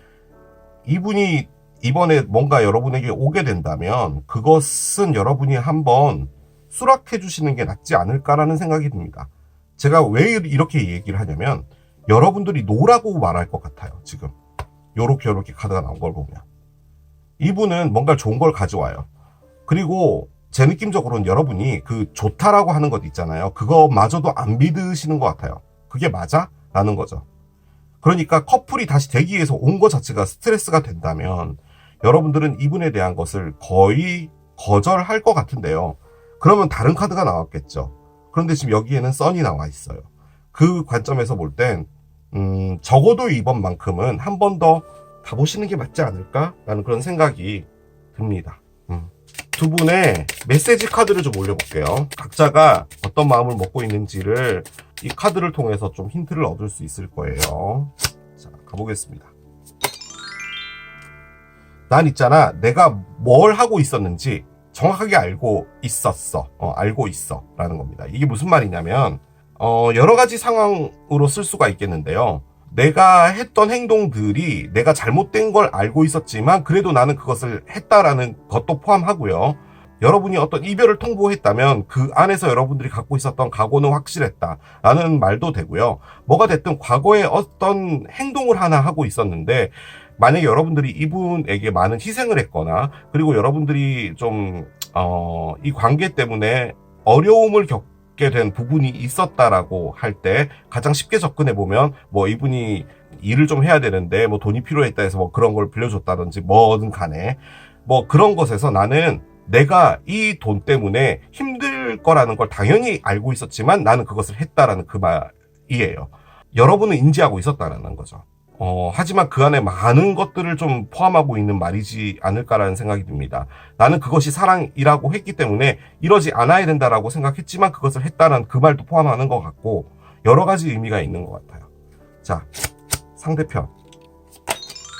이분이 이번에 뭔가 여러분에게 오게 된다면 그것은 여러분이 한번 수락해 주시는 게 낫지 않을까라는 생각이 듭니다. 제가 왜 이렇게 얘기를 하냐면 여러분들이 노라고 말할 것 같아요. 지금 요렇게 카드가 나온 걸 보면 이분은 뭔가 좋은 걸 가져와요. 그리고 제 느낌적으로는 여러분이 그 좋다라고 하는 것 있잖아요. 그거마저도 안 믿으시는 것 같아요. 그게 맞아? 라는 거죠. 그러니까 커플이 다시 되기 위해서 온 것 자체가 스트레스가 된다면 여러분들은 이분에 대한 것을 거의 거절할 것 같은데요. 그러면 다른 카드가 나왔겠죠. 그런데 지금 여기에는 선이 나와 있어요. 그 관점에서 볼 땐 적어도 이번만큼은 한 번 더 가보시는 게 맞지 않을까라는 그런 생각이 듭니다. 두 분의 메시지 카드를 좀 올려볼게요. 각자가 어떤 마음을 먹고 있는지를 이 카드를 통해서 좀 힌트를 얻을 수 있을 거예요. 자, 가보겠습니다. 난 있잖아, 내가 뭘 하고 있었는지 정확하게 알고 있었어. 알고 있어. 라는 겁니다. 이게 무슨 말이냐면, 여러 가지 상황으로 쓸 수가 있겠는데요. 내가 했던 행동들이 내가 잘못된 걸 알고 있었지만 그래도 나는 그것을 했다라는 것도 포함하고요. 여러분이 어떤 이별을 통보했다면 그 안에서 여러분들이 갖고 있었던 각오는 확실했다라는 말도 되고요. 뭐가 됐든 과거에 어떤 행동을 하나 하고 있었는데 만약에 여러분들이 이분에게 많은 희생을 했거나 그리고 여러분들이 좀 이 관계 때문에 어려움을 겪게 된 부분이 있었다라고 할 때 가장 쉽게 접근해 보면 뭐 이분이 일을 좀 해야 되는데 뭐 돈이 필요했다 해서 뭐 그런 걸 빌려줬다든지 뭐든 간에 뭐 그런 것에서 나는 내가 이 돈 때문에 힘들 거라는 걸 당연히 알고 있었지만 나는 그것을 했다라는 그 말이에요. 여러분은 인지하고 있었다라는 거죠. 하지만 그 안에 많은 것들을 좀 포함하고 있는 말이지 않을까라는 생각이 듭니다. 나는 그것이 사랑이라고 했기 때문에 이러지 않아야 된다라고 생각했지만 그것을 했다는 그 말도 포함하는 것 같고 여러 가지 의미가 있는 것 같아요. 자, 상대편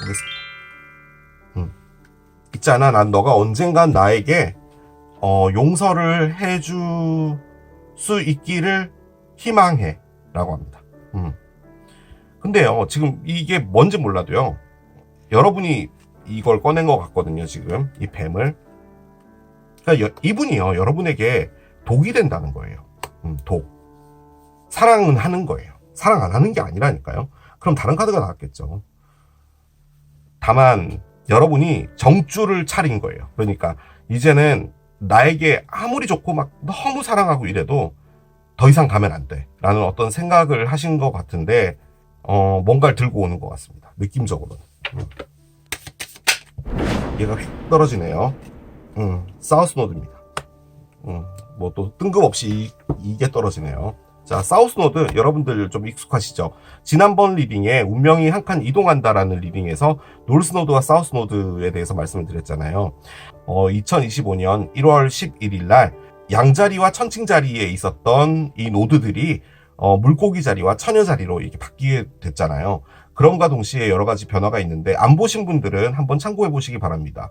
보겠습니다. 있잖아, 난 너가 언젠간 나에게 용서를 해줄 수 있기를 희망해 라고 합니다. 근데요, 지금 이게 뭔지 몰라도요, 여러분이 이걸 꺼낸 것 같거든요, 지금. 이 뱀을. 그러니까 이분이요, 여러분에게 독이 된다는 거예요. 독. 사랑은 하는 거예요. 사랑 안 하는 게 아니라니까요. 그럼 다른 카드가 나왔겠죠. 다만, 여러분이 정줄을 차린 거예요. 그러니까, 이제는 나에게 아무리 좋고 막 너무 사랑하고 이래도 더 이상 가면 안 돼. 라는 어떤 생각을 하신 것 같은데, 뭔가를 들고 오는 것 같습니다. 느낌적으로는. 얘가 휙 떨어지네요. 사우스노드입니다. 뭐 또 뜬금없이 이게 떨어지네요. 자, 사우스노드 여러분들 좀 익숙하시죠? 지난번 리딩에 운명이 한 칸 이동한다라는 리딩에서 노스노드와 사우스노드에 대해서 말씀을 드렸잖아요. 2025년 1월 11일 날 양자리와 천칭자리에 있었던 이 노드들이 물고기 자리와 처녀 자리로 이렇게 바뀌게 됐잖아요. 그럼과 동시에 여러 가지 변화가 있는데 안 보신 분들은 한번 참고해 보시기 바랍니다.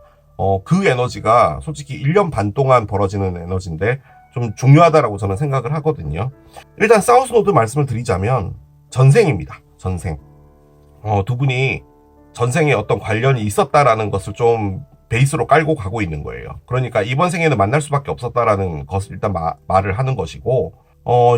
그 에너지가 솔직히 1년 반 동안 벌어지는 에너지인데 좀 중요하다라고 저는 생각을 하거든요. 일단 사우스노드 말씀을 드리자면 전생입니다. 전생. 두 분이 전생에 어떤 관련이 있었다라는 것을 좀 베이스로 깔고 가고 있는 거예요. 그러니까 이번 생에는 만날 수밖에 없었다라는 것을 일단 말을 하는 것이고,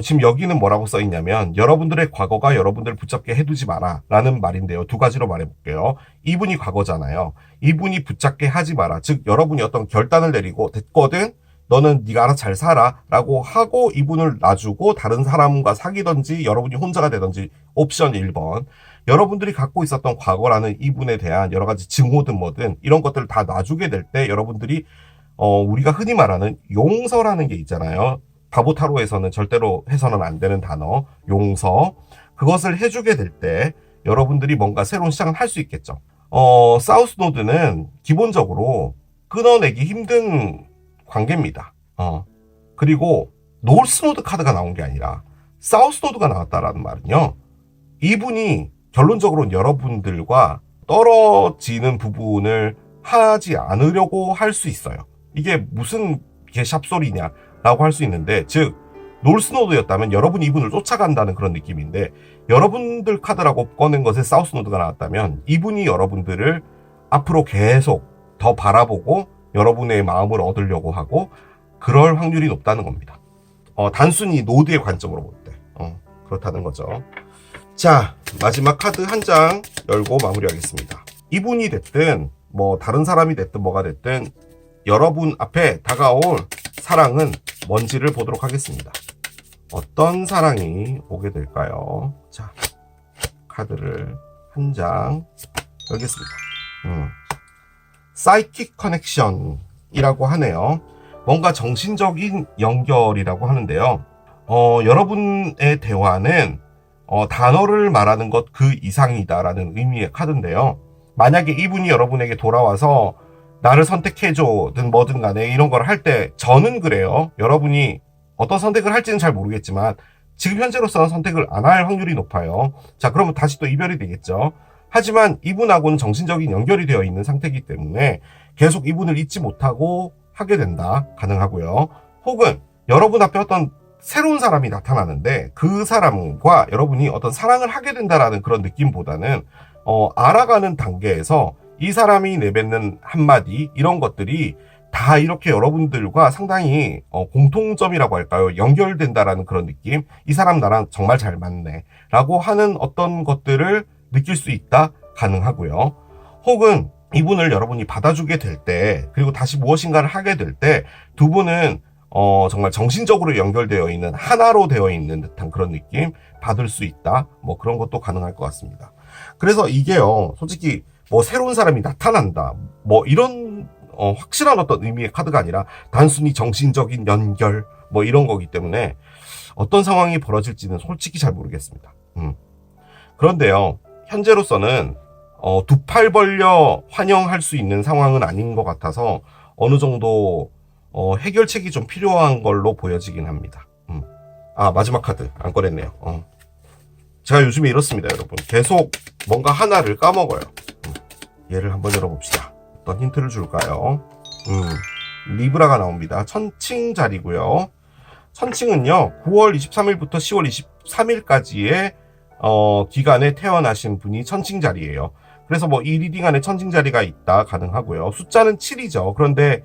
지금 여기는 뭐라고 써 있냐면 여러분들의 과거가 여러분들을 붙잡게 해두지 마라 라는 말인데요. 두 가지로 말해볼게요. 이분이 과거잖아요. 이분이 붙잡게 하지 마라. 즉 여러분이 어떤 결단을 내리고 됐거든, 너는 네가 알아서 잘 살아 라고 하고 이분을 놔주고 다른 사람과 사귀든지 여러분이 혼자가 되든지 옵션 1번. 여러분들이 갖고 있었던 과거라는 이분에 대한 여러 가지 증오든 뭐든 이런 것들을 다 놔주게 될 때 여러분들이 우리가 흔히 말하는 용서라는 게 있잖아요. 바보 타로에서는 절대로 해서는 안 되는 단어 용서, 그것을 해주게 될 때 여러분들이 뭔가 새로운 시작을 할 수 있겠죠. 사우스 노드는 기본적으로 끊어내기 힘든 관계입니다. 그리고 노스 노드 카드가 나온 게 아니라 사우스 노드가 나왔다라는 말은요, 이분이 결론적으로는 여러분들과 떨어지는 부분을 하지 않으려고 할 수 있어요. 이게 무슨 샵소리냐 라고 할 수 있는데, 즉 노스노드였다면 여러분이 이분을 쫓아간다는 그런 느낌인데, 여러분들 카드라고 꺼낸 것에 사우스노드가 나왔다면 이분이 여러분들을 앞으로 계속 더 바라보고 여러분의 마음을 얻으려고 하고 그럴 확률이 높다는 겁니다. 단순히 노드의 관점으로 볼 때 그렇다는 거죠. 자, 마지막 카드 한 장 열고 마무리하겠습니다. 이분이 됐든 뭐 다른 사람이 됐든 뭐가 됐든 여러분 앞에 다가올 사랑은 뭔지를 보도록 하겠습니다. 어떤 사랑이 오게 될까요? 자, 카드를 한 장 열겠습니다. 사이킥 커넥션이라고 하네요. 뭔가 정신적인 연결이라고 하는데요. 여러분의 대화는 단어를 말하는 것 그 이상이다라는 의미의 카드인데요. 만약에 이분이 여러분에게 돌아와서 나를 선택해줘든 뭐든 간에 이런 걸 할 때 저는 그래요. 여러분이 어떤 선택을 할지는 잘 모르겠지만 지금 현재로서는 선택을 안 할 확률이 높아요. 자, 그러면 다시 또 이별이 되겠죠. 하지만 이분하고는 정신적인 연결이 되어 있는 상태이기 때문에 계속 이분을 잊지 못하고 하게 된다. 가능하고요. 혹은 여러분 앞에 어떤 새로운 사람이 나타나는데 그 사람과 여러분이 어떤 사랑을 하게 된다라는 그런 느낌보다는 알아가는 단계에서 이 사람이 내뱉는 한마디 이런 것들이 다 이렇게 여러분들과 상당히 공통점이라고 할까요? 연결된다라는 그런 느낌. 이 사람 나랑 정말 잘 맞네 라고 하는 어떤 것들을 느낄 수 있다. 가능하고요. 혹은 이분을 여러분이 받아주게 될 때 그리고 다시 무엇인가를 하게 될 때 두 분은 정말 정신적으로 연결되어 있는 하나로 되어 있는 듯한 그런 느낌 받을 수 있다. 뭐 그런 것도 가능할 것 같습니다. 그래서 이게요, 솔직히 뭐 새로운 사람이 나타난다. 뭐 이런 확실한 어떤 의미의 카드가 아니라 단순히 정신적인 연결 뭐 이런 거기 때문에 어떤 상황이 벌어질지는 솔직히 잘 모르겠습니다. 그런데요, 현재로서는 두 팔 벌려 환영할 수 있는 상황은 아닌 것 같아서 어느 정도 해결책이 좀 필요한 걸로 보여지긴 합니다. 마지막 카드 안 꺼냈네요. 제가 요즘에 이렇습니다, 여러분. 계속 뭔가 하나를 까먹어요. 얘를 한번 열어봅시다. 어떤 힌트를 줄까요? 리브라가 나옵니다. 천칭 자리고요. 천칭은요, 9월 23일부터 10월 23일까지의 기간에 태어나신 분이 천칭 자리예요. 그래서 뭐 이 리딩 안에 천칭 자리가 있다 가능하고요. 숫자는 7이죠. 그런데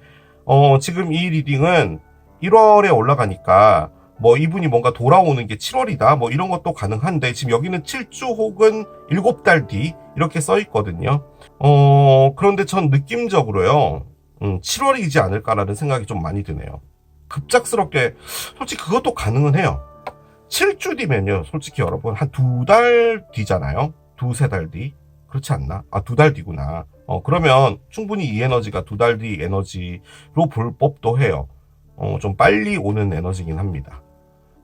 지금 이 리딩은 1월에 올라가니까 뭐 이분이 뭔가 돌아오는 게 7월이다 뭐 이런 것도 가능한데 지금 여기는 7주 혹은 7달 뒤 이렇게 써 있거든요. 그런데 전 느낌적으로요 7월이지 않을까라는 생각이 좀 많이 드네요. 급작스럽게 솔직히 그것도 가능은 해요. 7주 뒤면요 솔직히 여러분 한 2달 뒤잖아요. 2-3달 뒤 그렇지 않나? 2달 뒤구나. 그러면 충분히 이 에너지가 2달 뒤 에너지로 볼 법도 해요. 좀 빨리 오는 에너지긴 합니다.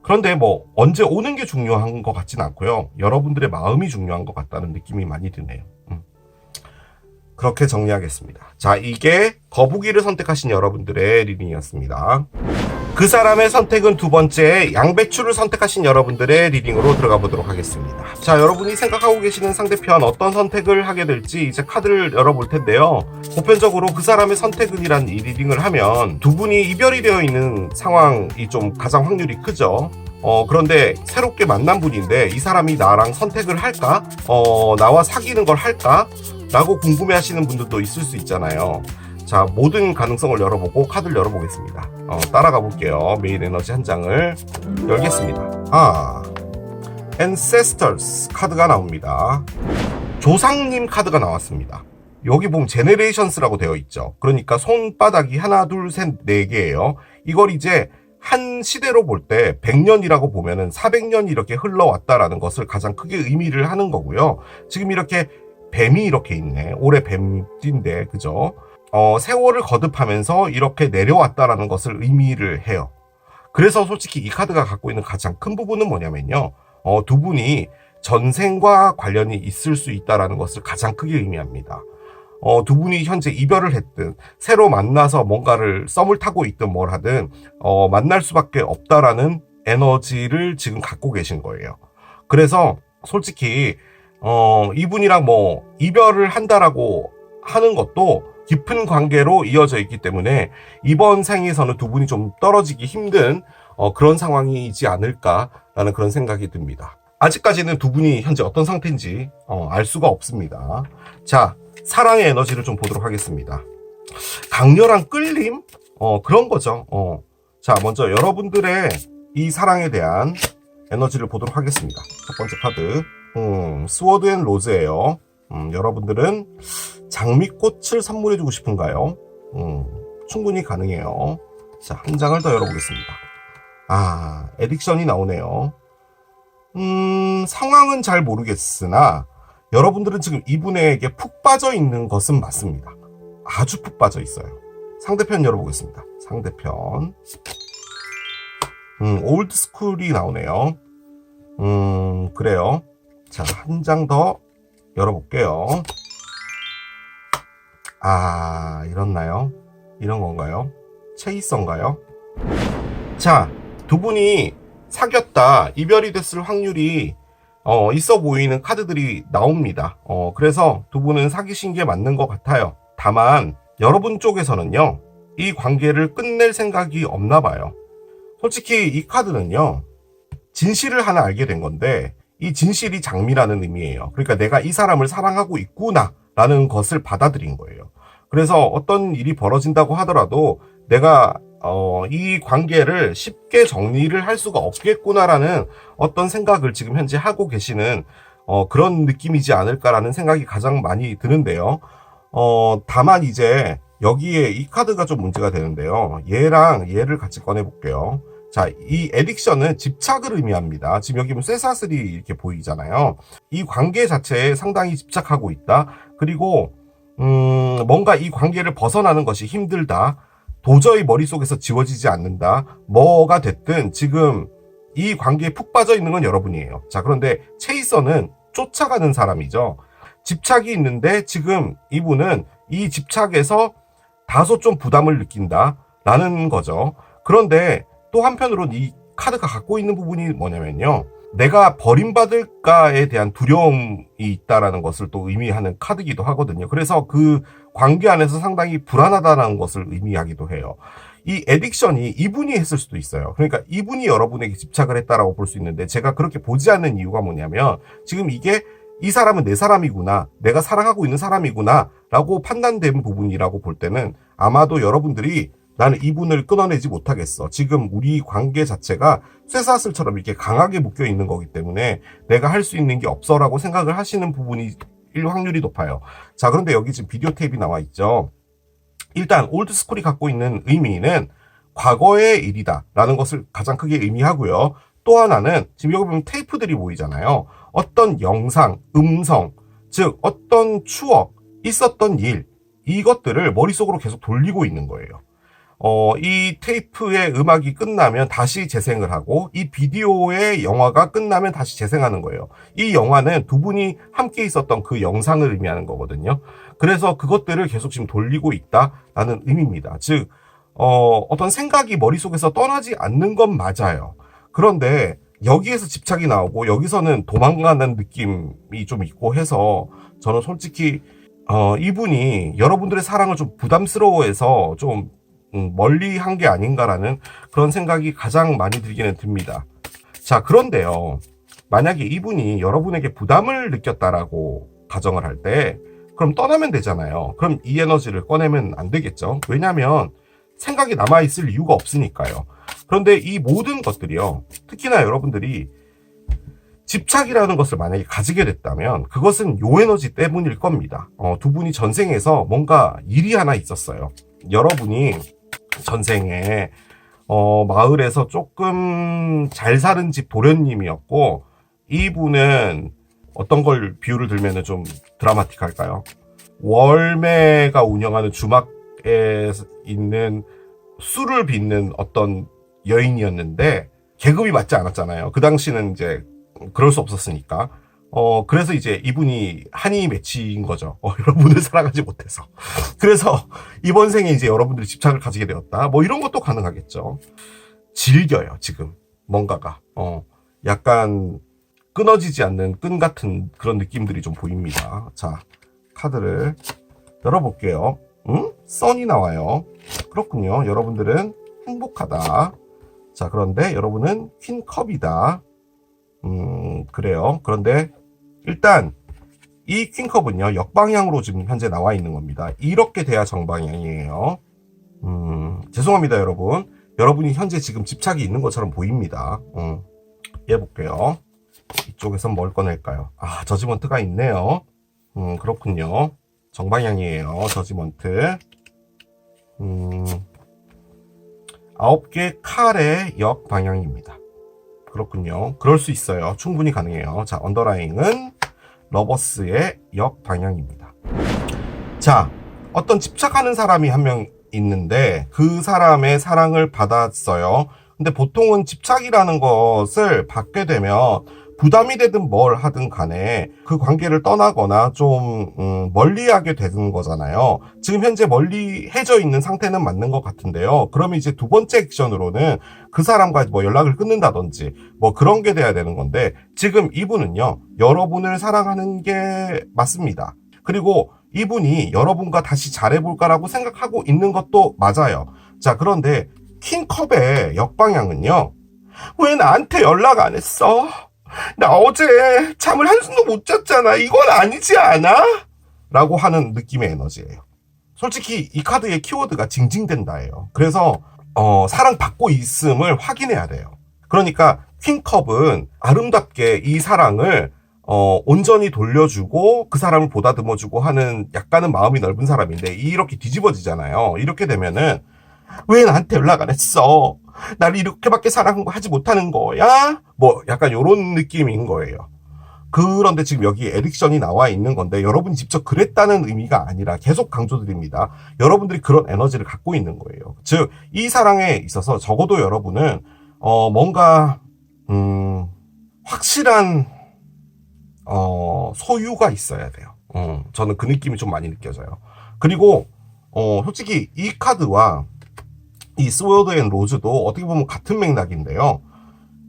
그런데 뭐 언제 오는 게 중요한 것 같진 않고요. 여러분들의 마음이 중요한 것 같다는 느낌이 많이 드네요. 그렇게 정리하겠습니다. 자, 이게 거북이를 선택하신 여러분들의 리딩이었습니다. 그 사람의 선택은 두 번째, 양배추를 선택하신 여러분들의 리딩으로 들어가 보도록 하겠습니다. 자, 여러분이 생각하고 계시는 상대편 어떤 선택을 하게 될지 이제 카드를 열어볼 텐데요. 보편적으로 그 사람의 선택은이란 이 리딩을 하면 두 분이 이별이 되어 있는 상황이 좀 가장 확률이 크죠. 그런데 새롭게 만난 분인데 이 사람이 나랑 선택을 할까? 나와 사귀는 걸 할까? 라고 궁금해 하시는 분들도 있을 수 있잖아요. 자, 모든 가능성을 열어보고 카드를 열어보겠습니다. 따라가 볼게요. 메인 에너지 한 장을 열겠습니다. Ancestors 카드가 나옵니다. 조상님 카드가 나왔습니다. 여기 보면 Generations라고 되어 있죠. 그러니까 손바닥이 하나, 둘, 셋, 네 개예요. 이걸 이제 한 시대로 볼 때 100년이라고 보면은 400년이 이렇게 흘러왔다라는 것을 가장 크게 의미를 하는 거고요. 지금 이렇게 뱀이 이렇게 있네. 올해 뱀띠인데, 그죠? 세월을 거듭하면서 이렇게 내려왔다라는 것을 의미를 해요. 그래서 솔직히 이 카드가 갖고 있는 가장 큰 부분은 뭐냐면요. 두 분이 전생과 관련이 있을 수 있다라는 것을 가장 크게 의미합니다. 두 분이 현재 이별을 했든 새로 만나서 뭔가를 썸을 타고 있든 뭘 하든 만날 수밖에 없다라는 에너지를 지금 갖고 계신 거예요. 그래서 솔직히 이분이랑 뭐 이별을 한다라고 하는 것도 깊은 관계로 이어져 있기 때문에 이번 생에서는 두 분이 좀 떨어지기 힘든 그런 상황이지 않을까라는 그런 생각이 듭니다. 아직까지는 두 분이 현재 어떤 상태인지 알 수가 없습니다. 자, 사랑의 에너지를 좀 보도록 하겠습니다. 강렬한 끌림? 그런 거죠. 자, 먼저 여러분들의 이 사랑에 대한 에너지를 보도록 하겠습니다. 첫 번째 카드, 스워드 앤 로즈예요. 여러분들은 장미꽃을 선물해주고 싶은가요? 충분히 가능해요. 자, 한 장을 더 열어보겠습니다. 에딕션이 나오네요. 상황은 잘 모르겠으나 여러분들은 지금 이분에게 푹 빠져 있는 것은 맞습니다. 아주 푹 빠져 있어요. 상대편 열어보겠습니다. 상대편. 올드 스쿨이 나오네요. 그래요. 자, 한 장 더 열어볼게요. 아, 이렇나요? 이런 건가요? 체이서인가요? 자, 두 분이 사귀었다, 이별이 됐을 확률이 있어 보이는 카드들이 나옵니다. 그래서 두 분은 사귀신 게 맞는 것 같아요. 다만 여러분 쪽에서는요, 이 관계를 끝낼 생각이 없나 봐요. 솔직히 이 카드는요, 진실을 하나 알게 된 건데, 이 진실이 장미라는 의미예요. 그러니까 내가 이 사람을 사랑하고 있구나 라는 것을 받아들인 거예요. 그래서 어떤 일이 벌어진다고 하더라도 내가 이 관계를 쉽게 정리를 할 수가 없겠구나라는 어떤 생각을 지금 현재 하고 계시는 그런 느낌이지 않을까라는 생각이 가장 많이 드는데요. 다만 이제 여기에 이 카드가 좀 문제가 되는데요. 얘랑 얘를 같이 꺼내 볼게요. 자, 이 에딕션은 집착을 의미합니다. 지금 여기 보면 쇠사슬이 이렇게 보이잖아요. 이 관계 자체에 상당히 집착하고 있다. 그리고 뭔가 이 관계를 벗어나는 것이 힘들다. 도저히 머릿속에서 지워지지 않는다. 뭐가 됐든 지금 이 관계에 푹 빠져 있는 건 여러분이에요. 자, 그런데 체이서는 쫓아가는 사람이죠. 집착이 있는데 지금 이분은 이 집착에서 다소 좀 부담을 느낀다라는 거죠. 그런데 또 한편으로는 이 카드가 갖고 있는 부분이 뭐냐면요, 내가 버림받을까에 대한 두려움이 있다라는 것을 또 의미하는 카드기도 하거든요. 그래서 그 관계 안에서 상당히 불안하다는 것을 의미하기도 해요. 이 에딕션이 이분이 했을 수도 있어요. 그러니까 이분이 여러분에게 집착을 했다라고 볼 수 있는데, 제가 그렇게 보지 않는 이유가 뭐냐면, 지금 이게 이 사람은 내 사람이구나, 내가 사랑하고 있는 사람이구나 라고 판단된 부분이라고 볼 때는, 아마도 여러분들이 나는 이분을 끊어내지 못하겠어, 지금 우리 관계 자체가 쇠사슬처럼 이렇게 강하게 묶여 있는 거기 때문에 내가 할 수 있는 게 없어 라고 생각을 하시는 부분이 확률이 높아요. 자, 그런데 여기 지금 비디오 테이프가 나와 있죠. 일단 올드스쿨이 갖고 있는 의미는 과거의 일이다 라는 것을 가장 크게 의미하고요. 또 하나는 지금 여기 보면 테이프들이 보이잖아요. 어떤 영상, 음성, 즉 어떤 추억, 있었던 일, 이것들을 머릿속으로 계속 돌리고 있는 거예요. 이 테이프의 음악이 끝나면 다시 재생을 하고, 이 비디오의 영화가 끝나면 다시 재생하는 거예요. 이 영화는 두 분이 함께 있었던 그 영상을 의미하는 거거든요. 그래서 그것들을 계속 지금 돌리고 있다라는 의미입니다. 즉, 어떤 생각이 머릿속에서 떠나지 않는 건 맞아요. 그런데 여기에서 집착이 나오고 여기서는 도망가는 느낌이 좀 있고 해서, 저는 솔직히 이분이 여러분들의 사랑을 좀 부담스러워해서 좀 멀리 한 게 아닌가라는 그런 생각이 가장 많이 들기는 듭니다. 자, 그런데요, 만약에 이분이 여러분에게 부담을 느꼈다라고 가정을 할 때, 그럼 떠나면 되잖아요. 그럼 이 에너지를 꺼내면 안 되겠죠. 왜냐하면 생각이 남아있을 이유가 없으니까요. 그런데 이 모든 것들이요, 특히나 여러분들이 집착이라는 것을 만약에 가지게 됐다면 그것은 요 에너지 때문일 겁니다. 두 분이 전생에서 뭔가 일이 하나 있었어요. 여러분이 전생에 마을에서 조금 잘 사는 집 도련님이었고, 이분은 어떤 걸 비유를 들면 좀 드라마틱할까요? 월매가 운영하는 주막에 있는 술을 빚는 어떤 여인이었는데 계급이 맞지 않았잖아요. 그 당시는 이제 그럴 수 없었으니까. 그래서 이제 이분이 한이 맺힌 거죠. 여러분을 사랑하지 못해서. 그래서 이번 생에 이제 여러분들이 집착을 가지게 되었다. 뭐 이런 것도 가능하겠죠. 즐겨요, 지금. 뭔가가. 약간 끊어지지 않는 끈 같은 그런 느낌들이 좀 보입니다. 자, 카드를 열어볼게요. 선이 나와요. 그렇군요. 여러분들은 행복하다. 자, 그런데 여러분은 퀸컵이다. 그래요. 그런데 일단 이 퀸컵은요, 역방향으로 지금 현재 나와 있는 겁니다. 이렇게 돼야 정방향이에요. 죄송합니다, 여러분. 여러분이 현재 지금 집착이 있는 것처럼 보입니다. 얘 볼게요. 이쪽에선 뭘 꺼낼까요? 아, 저지먼트가 있네요. 그렇군요. 정방향이에요, 저지먼트. 9개 칼의 역방향입니다. 그렇군요. 그럴 수 있어요. 충분히 가능해요. 자, 언더라잉은 러버스의 역방향입니다. 자, 어떤 집착하는 사람이 한 명 있는데 그 사람의 사랑을 받았어요. 근데 보통은 집착이라는 것을 받게 되면 부담이 되든 뭘 하든 간에 그 관계를 떠나거나 좀 멀리하게 되는 거잖아요. 지금 현재 멀리해져 있는 상태는 맞는 것 같은데요. 그러면 이제 두 번째 액션으로는 그 사람과 뭐 연락을 끊는다든지 뭐 그런 게 돼야 되는 건데, 지금 이분은요, 여러분을 사랑하는 게 맞습니다. 그리고 이분이 여러분과 다시 잘해볼까라고 생각하고 있는 것도 맞아요. 자, 그런데 킹컵의 역방향은요, 왜 나한테 연락 안 했어? 나 어제 잠을 한숨도 못 잤잖아. 이건 아니지 않아? 라고 하는 느낌의 에너지예요. 솔직히 이 카드의 키워드가 징징댄다예요. 그래서 사랑받고 있음을 확인해야 돼요. 그러니까 퀸컵은 아름답게 이 사랑을 온전히 돌려주고 그 사람을 보다듬어주고 하는 약간은 마음이 넓은 사람인데, 이렇게 뒤집어지잖아요. 이렇게 되면은 왜 나한테 연락 안 했어? 날 이렇게밖에 사랑하지 못하는 거야? 뭐 약간 요런 느낌인 거예요. 그런데 지금 여기 에릭션이 나와 있는 건데, 여러분이 직접 그랬다는 의미가 아니라, 계속 강조드립니다, 여러분들이 그런 에너지를 갖고 있는 거예요. 즉, 이 사랑에 있어서 적어도 여러분은 뭔가 확실한 소유가 있어야 돼요. 저는 그 느낌이 좀 많이 느껴져요. 그리고 솔직히 이 카드와 이 스워드 앤 로즈도 어떻게 보면 같은 맥락인데요.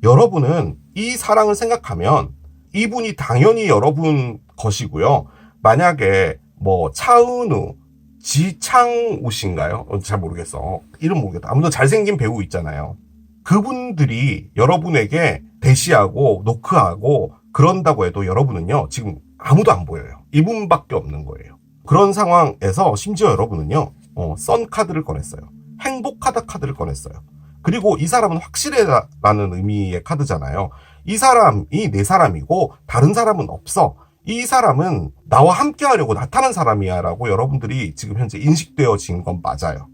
여러분은 이 사랑을 생각하면 이분이 당연히 여러분 것이고요. 만약에 뭐 차은우, 지창우신가요? 잘 모르겠어. 이름 모르겠다. 아무튼 잘생긴 배우 있잖아요. 그분들이 여러분에게 대시하고 노크하고 그런다고 해도 여러분은요, 지금 아무도 안 보여요. 이분밖에 없는 거예요. 그런 상황에서 심지어 여러분은요, 선 카드를 꺼냈어요. 행복하다 카드를 꺼냈어요. 그리고 이 사람은 확실해라는 의미의 카드잖아요. 이 사람이 내 사람이고 다른 사람은 없어. 이 사람은 나와 함께 하려고 나타난 사람이야 라고 여러분들이 지금 현재 인식되어진 건 맞아요.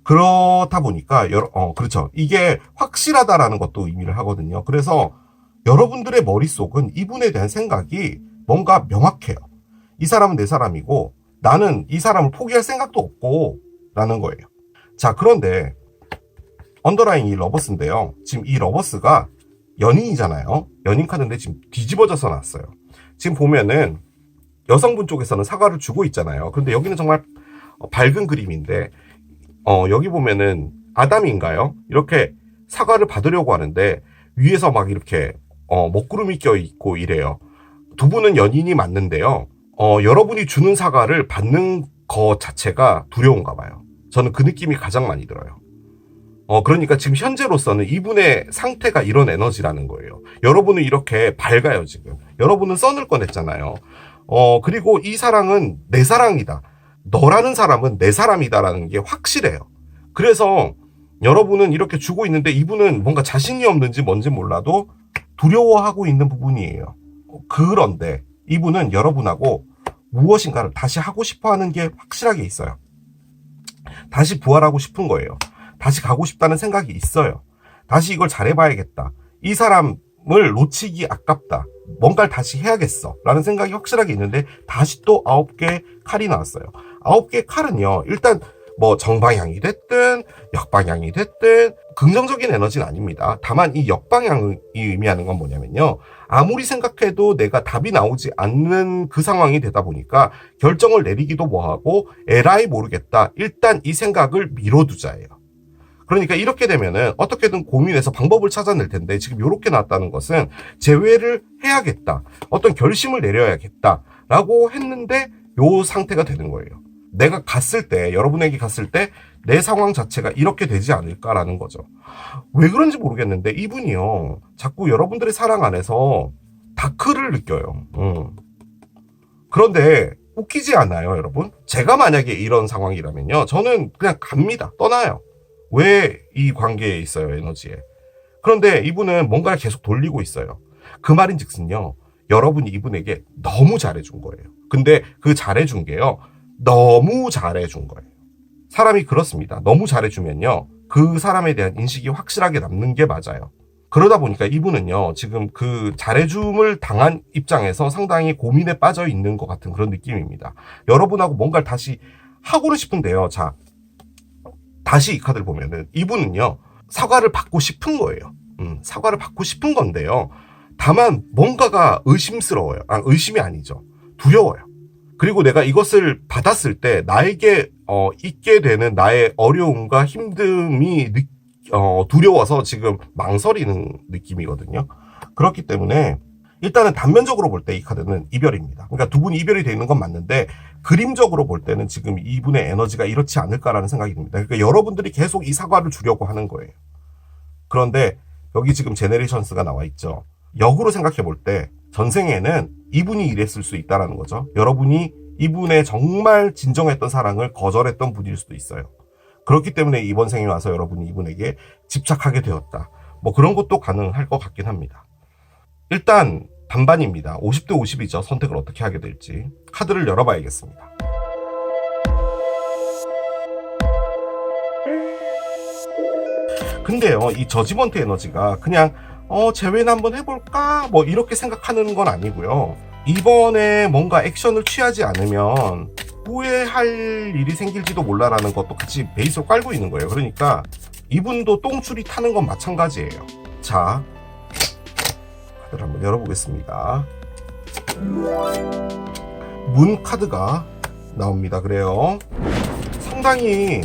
그렇다 보니까 그렇죠. 이게 확실하다라는 것도 의미를 하거든요. 그래서 여러분들의 머릿속은 이분에 대한 생각이 뭔가 명확해요. 이 사람은 내 사람이고 나는 이 사람을 포기할 생각도 없고 라는 거예요. 자, 그런데 언더라인 이 러버스인데요. 지금 이 러버스가 연인이잖아요. 연인 카드인데 지금 뒤집어져서 났어요. 지금 보면은 여성분 쪽에서는 사과를 주고 있잖아요. 그런데 여기는 정말 밝은 그림인데, 여기 보면은 아담인가요? 이렇게 사과를 받으려고 하는데 위에서 막 이렇게 먹구름이 껴있고 이래요. 두 분은 연인이 맞는데요. 여러분이 주는 사과를 받는 거 자체가 두려운가 봐요. 저는 그 느낌이 가장 많이 들어요. 그러니까 지금 현재로서는 이분의 상태가 이런 에너지라는 거예요. 여러분은 이렇게 밝아요, 지금. 여러분은 썬을 꺼냈잖아요. 그리고 이 사랑은 내 사랑이다. 너라는 사람은 내 사람이다라는 게 확실해요. 그래서 여러분은 이렇게 주고 있는데 이분은 뭔가 자신이 없는지 뭔지 몰라도 두려워하고 있는 부분이에요. 그런데 이분은 여러분하고 무엇인가를 다시 하고 싶어 하는 게 확실하게 있어요. 다시 부활하고 싶은 거예요. 다시 가고 싶다는 생각이 있어요. 다시 이걸 잘해봐야겠다. 이 사람을 놓치기 아깝다. 뭔가를 다시 해야겠어. 라는 생각이 확실하게 있는데 다시 또 9개의 칼이 나왔어요. 9개의 칼은요, 일단 뭐 정방향이 됐든 역방향이 됐든 긍정적인 에너지는 아닙니다. 다만 이 역방향이 의미하는 건 뭐냐면요, 아무리 생각해도 내가 답이 나오지 않는 그 상황이 되다 보니까 결정을 내리기도 뭐하고 에라이 모르겠다. 일단 이 생각을 미뤄두자예요. 그러니까 이렇게 되면은 어떻게든 고민해서 방법을 찾아낼 텐데, 지금 이렇게 나왔다는 것은 제외를 해야겠다. 어떤 결심을 내려야겠다. 라고 했는데 요 상태가 되는 거예요. 내가 갔을 때, 여러분에게 갔을 때 내 상황 자체가 이렇게 되지 않을까라는 거죠. 왜 그런지 모르겠는데 이분이요, 자꾸 여러분들의 사랑 안에서 다크를 느껴요. 그런데 웃기지 않아요, 여러분? 제가 만약에 이런 상황이라면요, 저는 그냥 갑니다. 떠나요. 왜 이 관계에 있어요, 에너지에. 그런데 이분은 뭔가를 계속 돌리고 있어요. 그 말인즉슨요, 여러분이 이분에게 너무 잘해준 거예요. 근데 그 잘해준 게요, 너무 잘해준 거예요. 사람이 그렇습니다. 너무 잘해주면요, 그 사람에 대한 인식이 확실하게 남는 게 맞아요. 그러다 보니까 이분은요, 지금 그 잘해줌을 당한 입장에서 상당히 고민에 빠져 있는 것 같은 그런 느낌입니다. 여러분하고 뭔가를 다시 하고는 싶은데요. 자, 다시 이 카드를 보면은 이분은요, 사과를 받고 싶은 거예요. 사과를 받고 싶은 건데요. 다만 뭔가가 의심스러워요. 의심이 아니죠. 두려워요. 그리고 내가 이것을 받았을 때 나에게 있게 되는 나의 어려움과 힘듦이 두려워서 지금 망설이는 느낌이거든요. 그렇기 때문에 일단은 단면적으로 볼 때 이 카드는 이별입니다. 그러니까 두 분이 이별이 되어 있는 건 맞는데 그림적으로 볼 때는 지금 이분의 에너지가 이렇지 않을까라는 생각이 듭니다. 그러니까 여러분들이 계속 이 사과를 주려고 하는 거예요. 그런데 여기 지금 제네레이션스가 나와 있죠. 역으로 생각해 볼 때 전생에는 이분이 이랬을 수 있다는 거죠. 여러분이 이분의 정말 진정했던 사랑을 거절했던 분일 수도 있어요. 그렇기 때문에 이번 생에 와서 여러분이 이분에게 집착하게 되었다. 뭐 그런 것도 가능할 것 같긴 합니다. 일단 반반입니다. 50대 50이죠. 선택을 어떻게 하게 될지. 카드를 열어봐야겠습니다. 근데요, 이 저지먼트 에너지가 그냥 재회는 한번 해볼까? 뭐 이렇게 생각하는 건 아니고요. 이번에 뭔가 액션을 취하지 않으면 후회할 일이 생길지도 몰라라는 것도 같이 베이스로 깔고 있는 거예요. 그러니까 이분도 똥줄이 타는 건 마찬가지예요. 자, 카드를 한번 열어보겠습니다. 문 카드가 나옵니다. 그래요. 상당히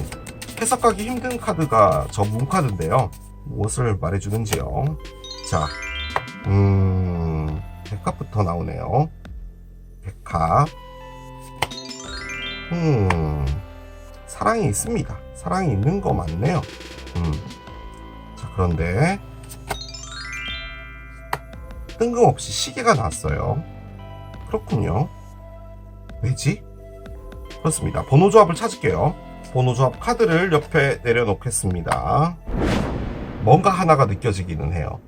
해석하기 힘든 카드가 저 문 카드인데요. 무엇을 말해주는지요. 자, 백합부터 나오네요. 백합. 사랑이 있습니다. 사랑이 있는 거 맞네요. 자, 그런데 뜬금없이 시계가 나왔어요. 그렇군요. 왜지? 그렇습니다. 번호 조합을 찾을게요. 번호 조합 카드를 옆에 내려놓겠습니다. 뭔가 하나가 느껴지기는 해요.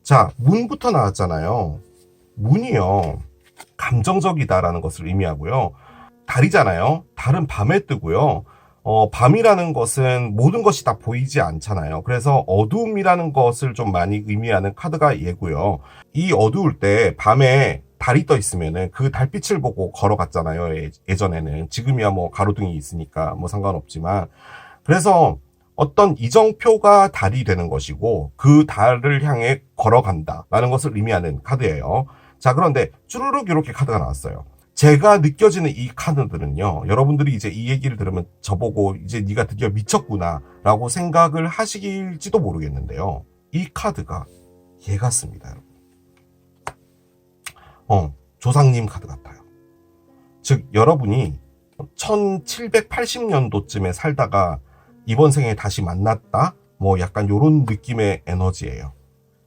자, 문부터 나왔잖아요. 문이요, 감정적이다라는 것을 의미하고요. 달이잖아요. 달은 밤에 뜨고요. 밤이라는 것은 모든 것이 다 보이지 않잖아요. 그래서 어두움이라는 것을 좀 많이 의미하는 카드가 얘고요. 이 어두울 때 밤에 달이 떠 있으면은 그 달빛을 보고 걸어갔잖아요. 예전에는. 지금이야 뭐 가로등이 있으니까 뭐 상관없지만. 그래서 어떤 이정표가 달이 되는 것이고 그 달을 향해 걸어간다라는 것을 의미하는 카드예요. 자, 그런데 쭈루룩 이렇게 카드가 나왔어요. 제가 느껴지는 이 카드들은요, 여러분들이 이제 이 얘기를 들으면 저보고 이제 네가 드디어 미쳤구나 라고 생각을 하시길지도 모르겠는데요. 이 카드가 얘 같습니다, 여러분. 조상님 카드 같아요. 즉, 여러분이 1780년도쯤에 살다가 이번 생에 다시 만났다? 뭐 약간 요런 느낌의 에너지예요.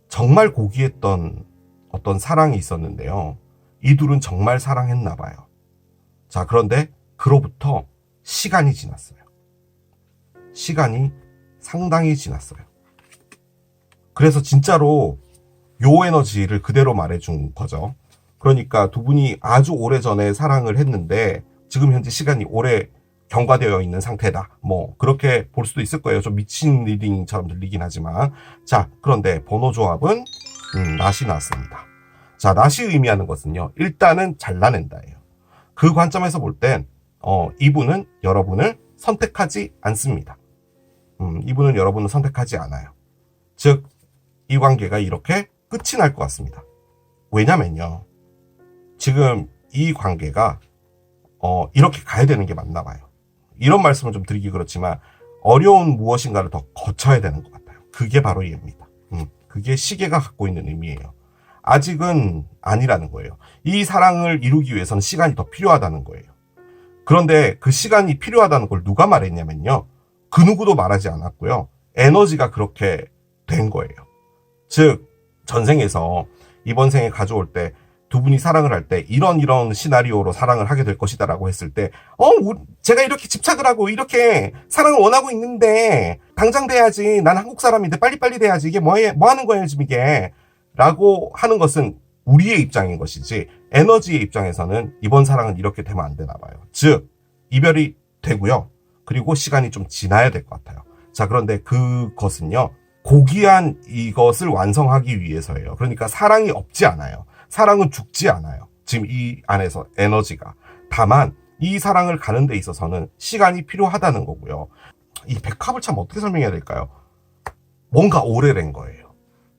정말 고귀했던 어떤 사랑이 있었는데요. 이 둘은 정말 사랑했나 봐요. 자, 그런데 그로부터 시간이 지났어요. 시간이 상당히 지났어요. 그래서 진짜로 요 에너지를 그대로 말해준 거죠. 그러니까 두 분이 아주 오래전에 사랑을 했는데 지금 현재 시간이 오래 경과되어 있는 상태다. 뭐 그렇게 볼 수도 있을 거예요. 좀 미친 리딩처럼 들리긴 하지만. 자, 그런데 번호 조합은 낫이 나왔습니다. 자, 낫이 의미하는 것은요, 일단은 잘라낸다예요. 그 관점에서 볼 땐 이분은 여러분을 선택하지 않습니다. 이분은 여러분을 선택하지 않아요. 즉, 이 관계가 이렇게 끝이 날 것 같습니다. 왜냐면요, 지금 이 관계가 이렇게 가야 되는 게 맞나 봐요. 이런 말씀을 좀 드리기 그렇지만 어려운 무엇인가를 더 거쳐야 되는 것 같아요. 그게 바로 얘입니다. 그게 시계가 갖고 있는 의미예요. 아직은 아니라는 거예요. 이 사랑을 이루기 위해서는 시간이 더 필요하다는 거예요. 그런데 그 시간이 필요하다는 걸 누가 말했냐면요, 그 누구도 말하지 않았고요. 에너지가 그렇게 된 거예요. 즉, 전생에서 이번 생에 가져올 때 두 분이 사랑을 할 때 이런 시나리오로 사랑을 하게 될 것이다라고 했을 때 제가 이렇게 집착을 하고 이렇게 사랑을 원하고 있는데 당장 돼야지, 난 한국 사람인데 빨리빨리 돼야지, 이게 뭐 하는 거예요 지금 이게, 라고 하는 것은 우리의 입장인 것이지, 에너지의 입장에서는 이번 사랑은 이렇게 되면 안 되나 봐요. 즉, 이별이 되고요. 그리고 시간이 좀 지나야 될 것 같아요. 자, 그런데 그것은요, 고귀한 이것을 완성하기 위해서예요. 그러니까 사랑이 없지 않아요. 사랑은 죽지 않아요. 지금 이 안에서 에너지가. 다만 이 사랑을 가는 데 있어서는 시간이 필요하다는 거고요. 이 백합을 참 어떻게 설명해야 될까요? 뭔가 오래된 거예요.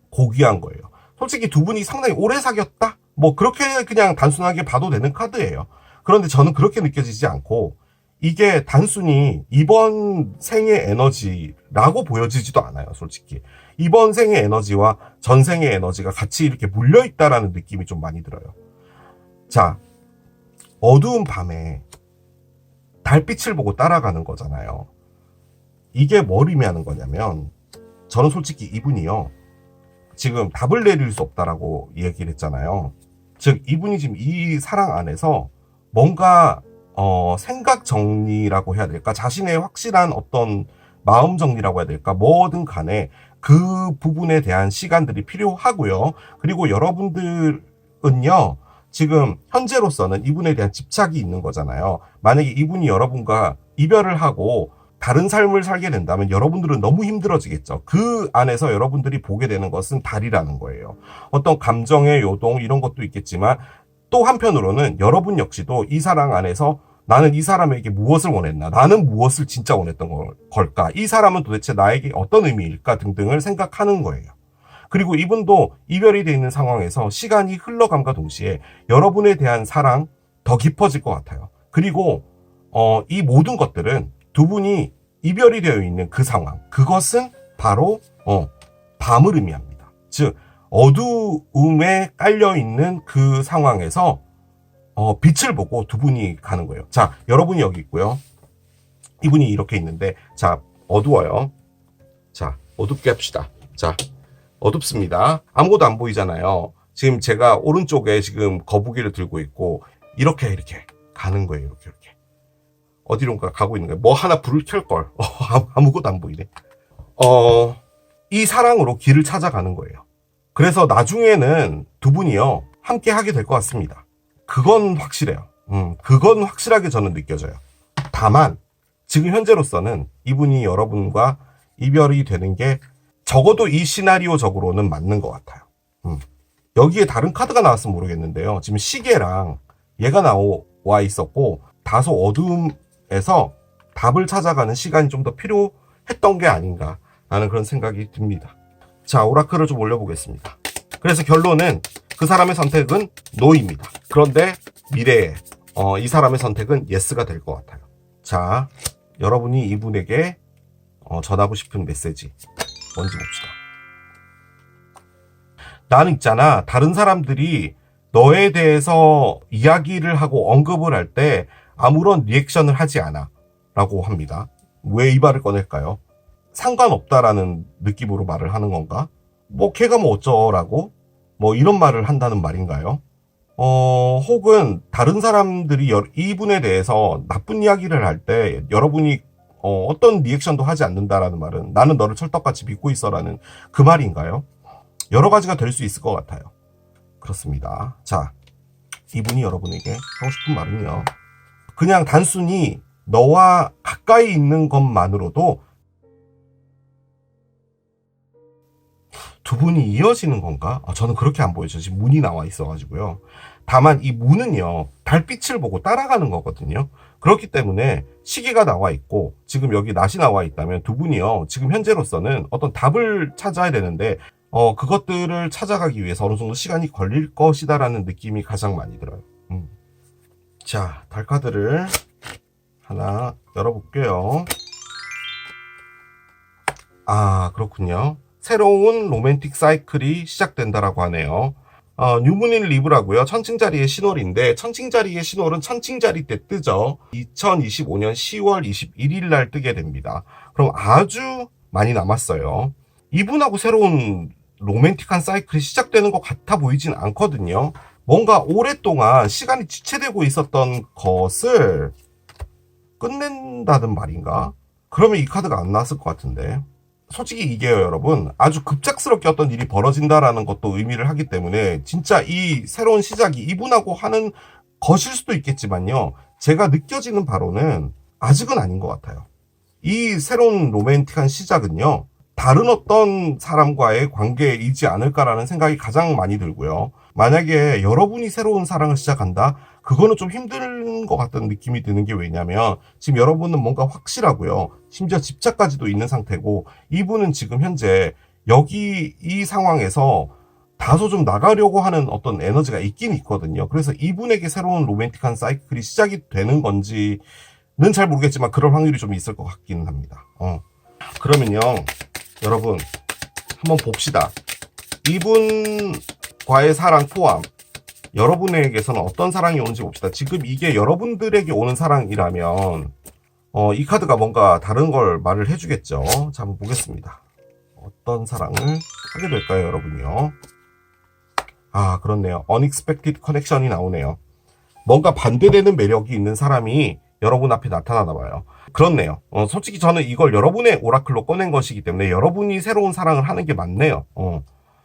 고귀한 거예요. 솔직히 두 분이 상당히 오래 사귀었다? 뭐 그렇게 그냥 단순하게 봐도 되는 카드예요. 그런데 저는 그렇게 느껴지지 않고 이게 단순히 이번 생의 에너지라고 보여지지도 않아요, 솔직히. 이번 생의 에너지와 전생의 에너지가 같이 이렇게 물려있다라는 느낌이 좀 많이 들어요. 자, 어두운 밤에 달빛을 보고 따라가는 거잖아요. 이게 뭘 의미하는 거냐면, 저는 솔직히 이분이요, 지금 답을 내릴 수 없다라고 얘기를 했잖아요. 즉, 이분이 지금 이 사랑 안에서 뭔가 생각 정리라고 해야 될까? 자신의 확실한 어떤 마음 정리라고 해야 될까? 뭐든 간에 그 부분에 대한 시간들이 필요하고요. 그리고 여러분들은요, 지금 현재로서는 이분에 대한 집착이 있는 거잖아요. 만약에 이분이 여러분과 이별을 하고 다른 삶을 살게 된다면 여러분들은 너무 힘들어지겠죠. 그 안에서 여러분들이 보게 되는 것은 달이라는 거예요. 어떤 감정의 요동 이런 것도 있겠지만 또 한편으로는 여러분 역시도 이 사랑 안에서 나는 이 사람에게 무엇을 원했나? 나는 무엇을 진짜 원했던 걸까? 이 사람은 도대체 나에게 어떤 의미일까? 등등을 생각하는 거예요. 그리고 이분도 이별이 되어 있는 상황에서 시간이 흘러감과 동시에 여러분에 대한 사랑 더 깊어질 것 같아요. 그리고 이 모든 것들은 두 분이 이별이 되어 있는 그 상황, 그것은 바로 밤을 의미합니다. 즉 어두움에 깔려있는 그 상황에서 빛을 보고 두 분이 가는 거예요. 자, 여러분이 여기 있고요. 이분이 이렇게 있는데, 자, 어두워요. 자, 어둡게 합시다. 자, 어둡습니다. 아무것도 안 보이잖아요. 지금 제가 오른쪽에 지금 거북이를 들고 있고 이렇게 가는 거예요. 이렇게 어디론가 가고 있는 거예요. 뭐 하나 불을 켤걸. 아무것도 안 보이네. 이 사랑으로 길을 찾아가는 거예요. 그래서 나중에는 두 분이요 함께 하게 될 것 같습니다. 그건 확실해요. 그건 확실하게 저는 느껴져요. 다만 지금 현재로서는 이분이 여러분과 이별이 되는 게 적어도 이 시나리오적으로는 맞는 것 같아요. 여기에 다른 카드가 나왔으면 모르겠는데요. 지금 시계랑 얘가 나와 있었고 다소 어두움에서 답을 찾아가는 시간이 좀 더 필요했던 게 아닌가 라는 그런 생각이 듭니다. 자, 오라클을 좀 올려보겠습니다. 그래서 결론은 그 사람의 선택은 노입니다. 그런데 미래에 이 사람의 선택은 예스가 될 것 같아요. 자, 여러분이 이분에게 전하고 싶은 메시지 뭔지 봅시다. 나는 있잖아, 다른 사람들이 너에 대해서 이야기를 하고 언급을 할 때 아무런 리액션을 하지 않아 라고 합니다. 왜 이 말을 꺼낼까요? 상관없다라는 느낌으로 말을 하는 건가? 뭐 걔가 뭐 어쩌라고? 뭐 이런 말을 한다는 말인가요? 혹은 다른 사람들이 이분에 대해서 나쁜 이야기를 할 때 여러분이 어떤 리액션도 하지 않는다라는 말은 나는 너를 철떡같이 믿고 있어라는 그 말인가요? 여러 가지가 될 수 있을 것 같아요. 그렇습니다. 자, 이분이 여러분에게 하고 싶은 말은요, 그냥 단순히 너와 가까이 있는 것만으로도 두 분이 이어지는 건가? 저는 그렇게 안 보여요. 지금 문이 나와 있어가지고요. 다만 이 문은요, 달빛을 보고 따라가는 거거든요. 그렇기 때문에 시계가 나와 있고 지금 여기 낫이 나와 있다면 두 분이요, 지금 현재로서는 어떤 답을 찾아야 되는데 그것들을 찾아가기 위해서 어느 정도 시간이 걸릴 것이다라는 느낌이 가장 많이 들어요. 자, 달카드를 하나 열어볼게요. 아, 그렇군요. 새로운 로맨틱 사이클이 시작된다라고 하네요. 뉴문인 리브라고요. 천칭자리의 신월인데, 천칭자리의 신월은 천칭자리 때 뜨죠. 2025년 10월 21일 날 뜨게 됩니다. 그럼 아주 많이 남았어요. 이분하고 새로운 로맨틱한 사이클이 시작되는 것 같아 보이진 않거든요. 뭔가 오랫동안 시간이 지체되고 있었던 것을 끝낸다는 말인가? 그러면 이 카드가 안 나왔을 것 같은데. 솔직히 이게요, 여러분, 아주 급작스럽게 어떤 일이 벌어진다라는 것도 의미를 하기 때문에 진짜 이 새로운 시작이 이분하고 하는 것일 수도 있겠지만요, 제가 느껴지는 바로는 아직은 아닌 것 같아요. 이 새로운 로맨틱한 시작은요, 다른 어떤 사람과의 관계이지 않을까라는 생각이 가장 많이 들고요. 만약에 여러분이 새로운 사랑을 시작한다? 그거는 좀 힘든 것 같다는 느낌이 드는 게 왜냐면 지금 여러분은 뭔가 확실하고요. 심지어 집착까지도 있는 상태고 이분은 지금 현재 여기 이 상황에서 다소 좀 나가려고 하는 어떤 에너지가 있긴 있거든요. 그래서 이분에게 새로운 로맨틱한 사이클이 시작이 되는 건지는 잘 모르겠지만 그럴 확률이 좀 있을 것 같기는 합니다. 그러면요. 여러분 한번 봅시다. 이분과의 사랑 포함 여러분에게서는 어떤 사랑이 오는지 봅시다. 지금 이게 여러분들에게 오는 사랑이라면 이 카드가 뭔가 다른 걸 말을 해주겠죠. 자, 한번 보겠습니다. 어떤 사랑을 하게 될까요, 여러분이요? 아, 그렇네요. Unexpected Connection이 나오네요. 뭔가 반대되는 매력이 있는 사람이 여러분 앞에 나타나나 봐요. 그렇네요. 솔직히 저는 이걸 여러분의 오라클로 꺼낸 것이기 때문에 여러분이 새로운 사랑을 하는 게 맞네요.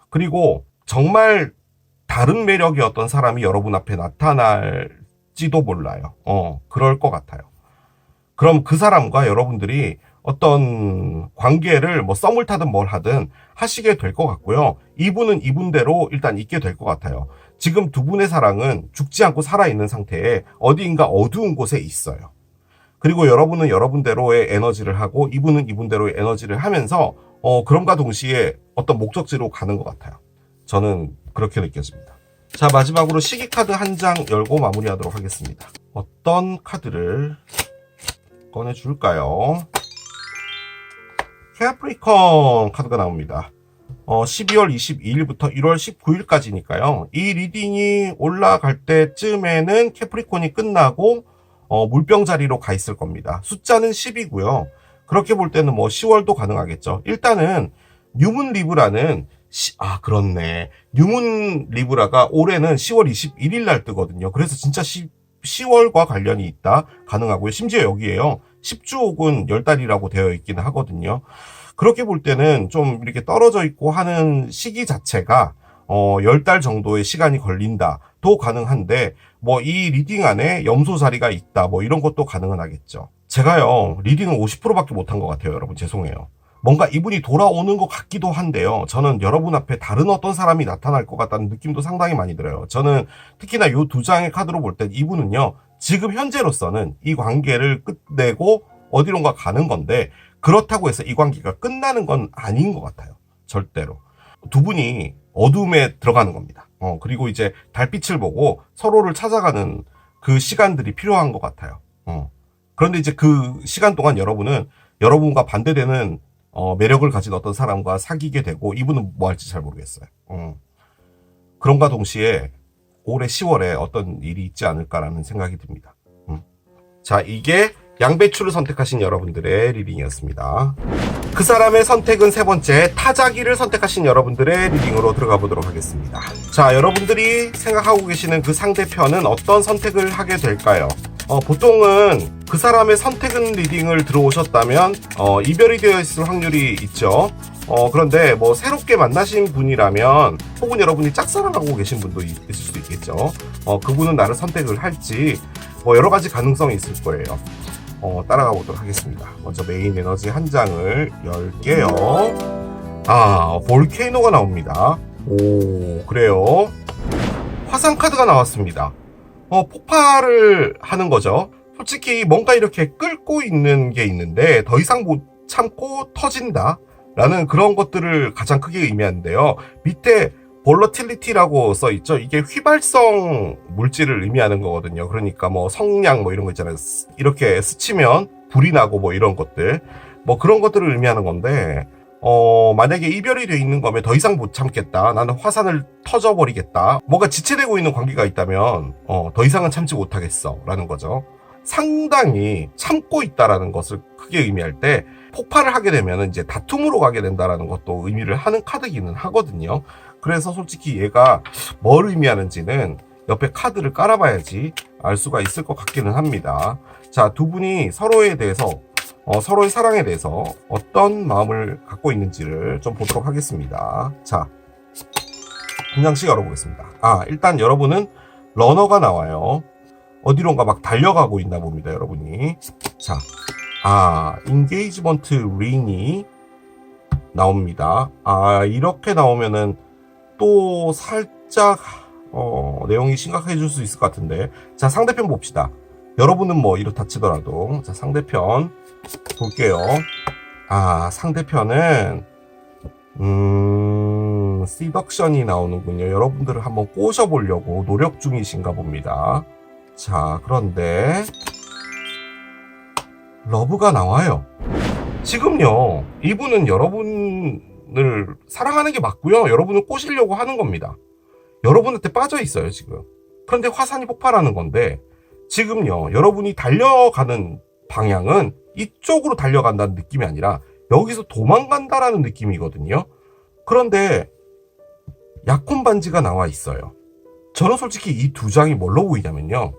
그리고 정말 다른 매력의 어떤 사람이 여러분 앞에 나타날지도 몰라요. 그럴 것 같아요. 그럼 그 사람과 여러분들이 어떤 관계를 뭐 썸을 타든 뭘 하든 하시게 될 것 같고요. 이분은 이분대로 일단 있게 될 것 같아요. 지금 두 분의 사랑은 죽지 않고 살아있는 상태에 어디인가 어두운 곳에 있어요. 그리고 여러분은 여러분대로의 에너지를 하고 이분은 이분대로의 에너지를 하면서 그럼과 동시에 어떤 목적지로 가는 것 같아요. 저는 그렇게 느껴집니다. 자, 마지막으로 시기 카드 한 장 열고 마무리하도록 하겠습니다. 어떤 카드를 꺼내줄까요? 캐프리콘 카드가 나옵니다. 12월 22일부터 1월 19일까지니까요. 이 리딩이 올라갈 때쯤에는 캐프리콘이 끝나고 물병 자리로 가 있을 겁니다. 숫자는 10이고요. 그렇게 볼 때는 뭐 10월도 가능하겠죠. 일단은 뉴문 리브라는 그렇네. 뉴문 리브라가 올해는 10월 21일 날 뜨거든요. 그래서 진짜 10월과 관련이 있다 가능하고요. 심지어 여기에요. 10주 혹은 10달이라고 되어 있기는 하거든요. 그렇게 볼 때는 좀 이렇게 떨어져 있고 하는 시기 자체가 10달 정도의 시간이 걸린다도 가능한데 뭐 이 리딩 안에 염소 자리가 있다 뭐 이런 것도 가능은 하겠죠. 제가요 리딩을 50%밖에 못한 것 같아요. 여러분 죄송해요. 뭔가 이분이 돌아오는 것 같기도 한데요. 저는 여러분 앞에 다른 어떤 사람이 나타날 것 같다는 느낌도 상당히 많이 들어요. 저는 특히나 이 두 장의 카드로 볼 때 이분은요. 지금 현재로서는 이 관계를 끝내고 어디론가 가는 건데 그렇다고 해서 이 관계가 끝나는 건 아닌 것 같아요. 절대로. 두 분이 어둠에 들어가는 겁니다. 그리고 이제 달빛을 보고 서로를 찾아가는 그 시간들이 필요한 것 같아요. 그런데 이제 그 시간 동안 여러분은 여러분과 반대되는 매력을 가진 어떤 사람과 사귀게 되고 이분은 뭐 할지 잘 모르겠어요. 그런가 동시에 올해 10월에 어떤 일이 있지 않을까라는 생각이 듭니다. 자, 이게 양배추를 선택하신 여러분들의 리딩이었습니다. 그 사람의 선택은 세 번째, 타자기를 선택하신 여러분들의 리딩으로 들어가 보도록 하겠습니다. 자, 여러분들이 생각하고 계시는 그 상대편은 어떤 선택을 하게 될까요? 보통은 그 사람의 선택은 리딩을 들어오셨다면 이별이 되어 있을 확률이 있죠. 그런데 뭐 새롭게 만나신 분이라면 혹은 여러분이 짝사랑하고 계신 분도 있을 수도 있겠죠. 그분은 나를 선택을 할지 뭐 여러 가지 가능성이 있을 거예요. 따라가 보도록 하겠습니다. 먼저 메인 에너지 한 장을 열게요. 볼케이노가 나옵니다. 오, 그래요. 화산 카드가 나왔습니다. 폭발을 하는 거죠. 솔직히 뭔가 이렇게 끓고 있는 게 있는데 더 이상 못 참고 터진다 라는 그런 것들을 가장 크게 의미하는데요. 밑에 볼러틸리티라고 써 있죠. 이게 휘발성 물질을 의미하는 거거든요. 그러니까 뭐 성냥 뭐 이런 거 있잖아요. 이렇게 스치면 불이 나고 뭐 이런 것들 뭐 그런 것들을 의미하는 건데 만약에 이별이 돼 있는 거면 더 이상 못 참겠다. 나는 화산을 터져버리겠다. 뭔가 지체되고 있는 관계가 있다면 더 이상은 참지 못하겠어 라는 거죠. 상당히 참고 있다라는 것을 크게 의미할 때 폭발을 하게 되면 이제 다툼으로 가게 된다라는 것도 의미를 하는 카드기는 하거든요. 그래서 솔직히 얘가 뭘 의미하는지는 옆에 카드를 깔아봐야지 알 수가 있을 것 같기는 합니다. 자, 두 분이 서로에 대해서 서로의 사랑에 대해서 어떤 마음을 갖고 있는지를 좀 보도록 하겠습니다. 자, 한 장씩 열어보겠습니다. 일단 여러분은 러너가 나와요. 어디론가 막 달려가고 있나 봅니다, 여러분이. 자, 인게이지먼트 링이 나옵니다. 이렇게 나오면은 또 살짝 내용이 심각해질 수 있을 것 같은데. 자, 상대편 봅시다. 여러분은 뭐 이렇다 치더라도. 자, 상대편 볼게요. 상대편은 시덕션이 나오는군요. 여러분들을 한번 꼬셔보려고 노력 중이신가 봅니다. 자, 그런데 러브가 나와요. 지금요, 이분은 여러분을 사랑하는 게 맞고요. 여러분을 꼬시려고 하는 겁니다. 여러분한테 빠져 있어요, 지금. 그런데 화산이 폭발하는 건데, 지금요, 여러분이 달려가는 방향은 이쪽으로 달려간다는 느낌이 아니라 여기서 도망간다라는 느낌이거든요. 그런데 약혼 반지가 나와 있어요. 저는 솔직히 이 두 장이 뭘로 보이냐면요,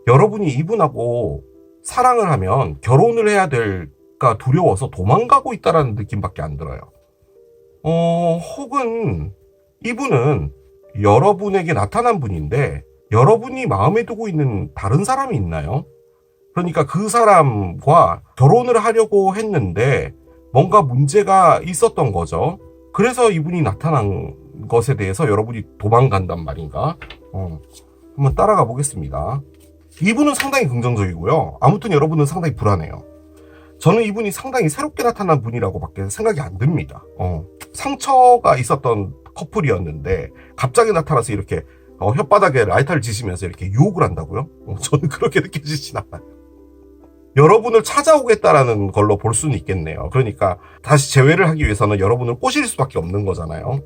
여러분이 이분하고 사랑을 하면 결혼을 해야 될까 두려워서 도망가고 있다라는 느낌밖에 안 들어요. 혹은 이분은 여러분에게 나타난 분인데 여러분이 마음에 두고 있는 다른 사람이 있나요? 그러니까 그 사람과 결혼을 하려고 했는데 뭔가 문제가 있었던 거죠. 그래서 이분이 나타난 것에 대해서 여러분이 도망간단 말인가? 한번 따라가 보겠습니다. 이분은 상당히 긍정적이고요. 아무튼 여러분은 상당히 불안해요. 저는 이분이 상당히 새롭게 나타난 분이라고 밖에 생각이 안 듭니다. 상처가 있었던 커플이었는데 갑자기 나타나서 이렇게 혓바닥에 라이터를 지시면서 이렇게 유혹을 한다고요? 저는 그렇게 느껴지진 않아요. 여러분을 찾아오겠다라는 걸로 볼 수는 있겠네요. 그러니까 다시 재회를 하기 위해서는 여러분을 꼬실 수밖에 없는 거잖아요.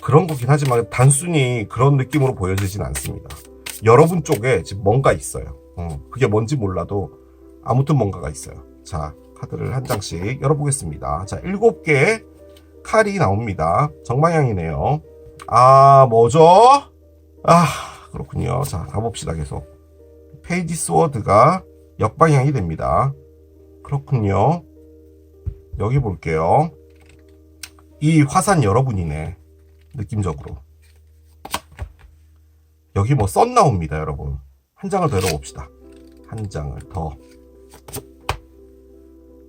그런 거긴 하지만 단순히 그런 느낌으로 보여지진 않습니다. 여러분 쪽에 지금 뭔가 있어요. 그게 뭔지 몰라도 아무튼 뭔가가 있어요. 자, 카드를 한 장씩 열어보겠습니다. 자, 7개의 칼이 나옵니다. 정방향이네요. 뭐죠? 그렇군요. 자, 가봅시다. 계속. 페이지 스워드가 역방향이 됩니다. 그렇군요. 여기 볼게요. 이 화산 여러분이네. 느낌적으로. 여기 뭐 썬 나옵니다, 여러분. 한 장을 더 열어봅시다. 한 장을 더.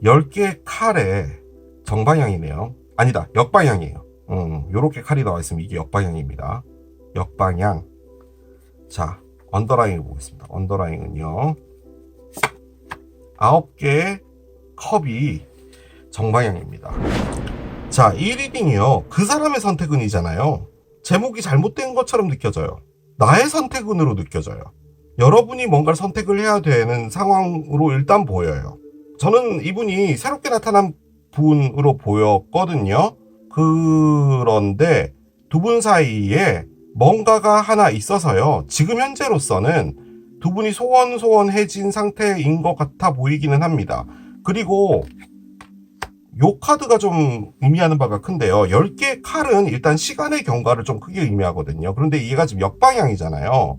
10개의 칼에 정방향이네요. 아니다, 역방향이에요. 요렇게 칼이 나와 있으면 이게 역방향입니다. 역방향. 자, 언더라인을 보겠습니다. 언더라인은요, 9개의 컵이 정방향입니다. 자, 이 리딩이요, 그 사람의 선택은이잖아요. 제목이 잘못된 것처럼 느껴져요. 나의 선택은으로 느껴져요. 여러분이 뭔가를 선택을 해야 되는 상황으로 일단 보여요. 저는 이분이 새롭게 나타난 분으로 보였거든요. 그런데 두 분 사이에 뭔가가 하나 있어서요, 지금 현재로서는 두 분이 소원해진 상태인 것 같아 보이기는 합니다. 그리고 요 카드가 좀 의미하는 바가 큰데요. 10개의 칼은 일단 시간의 경과를 좀 크게 의미하거든요. 그런데 얘가 지금 역방향이잖아요.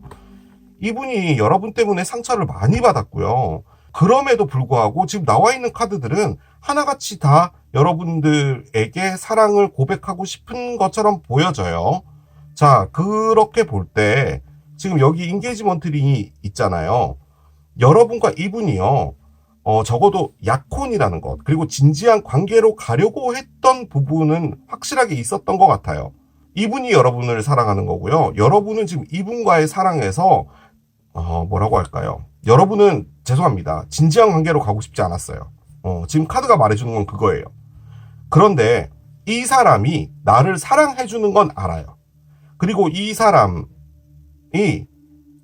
이분이 여러분 때문에 상처를 많이 받았고요. 그럼에도 불구하고 지금 나와 있는 카드들은 하나같이 다 여러분들에게 사랑을 고백하고 싶은 것처럼 보여져요. 자, 그렇게 볼 때 지금 여기 인게이지먼트링이 있잖아요. 여러분과 이분이요, 적어도 약혼이라는 것, 그리고 진지한 관계로 가려고 했던 부분은 확실하게 있었던 것 같아요. 이분이 여러분을 사랑하는 거고요. 여러분은 지금 이분과의 사랑에서 뭐라고 할까요? 여러분은 죄송합니다, 진지한 관계로 가고 싶지 않았어요. 지금 카드가 말해주는 건 그거예요. 그런데 이 사람이 나를 사랑해주는 건 알아요. 그리고 이 사람이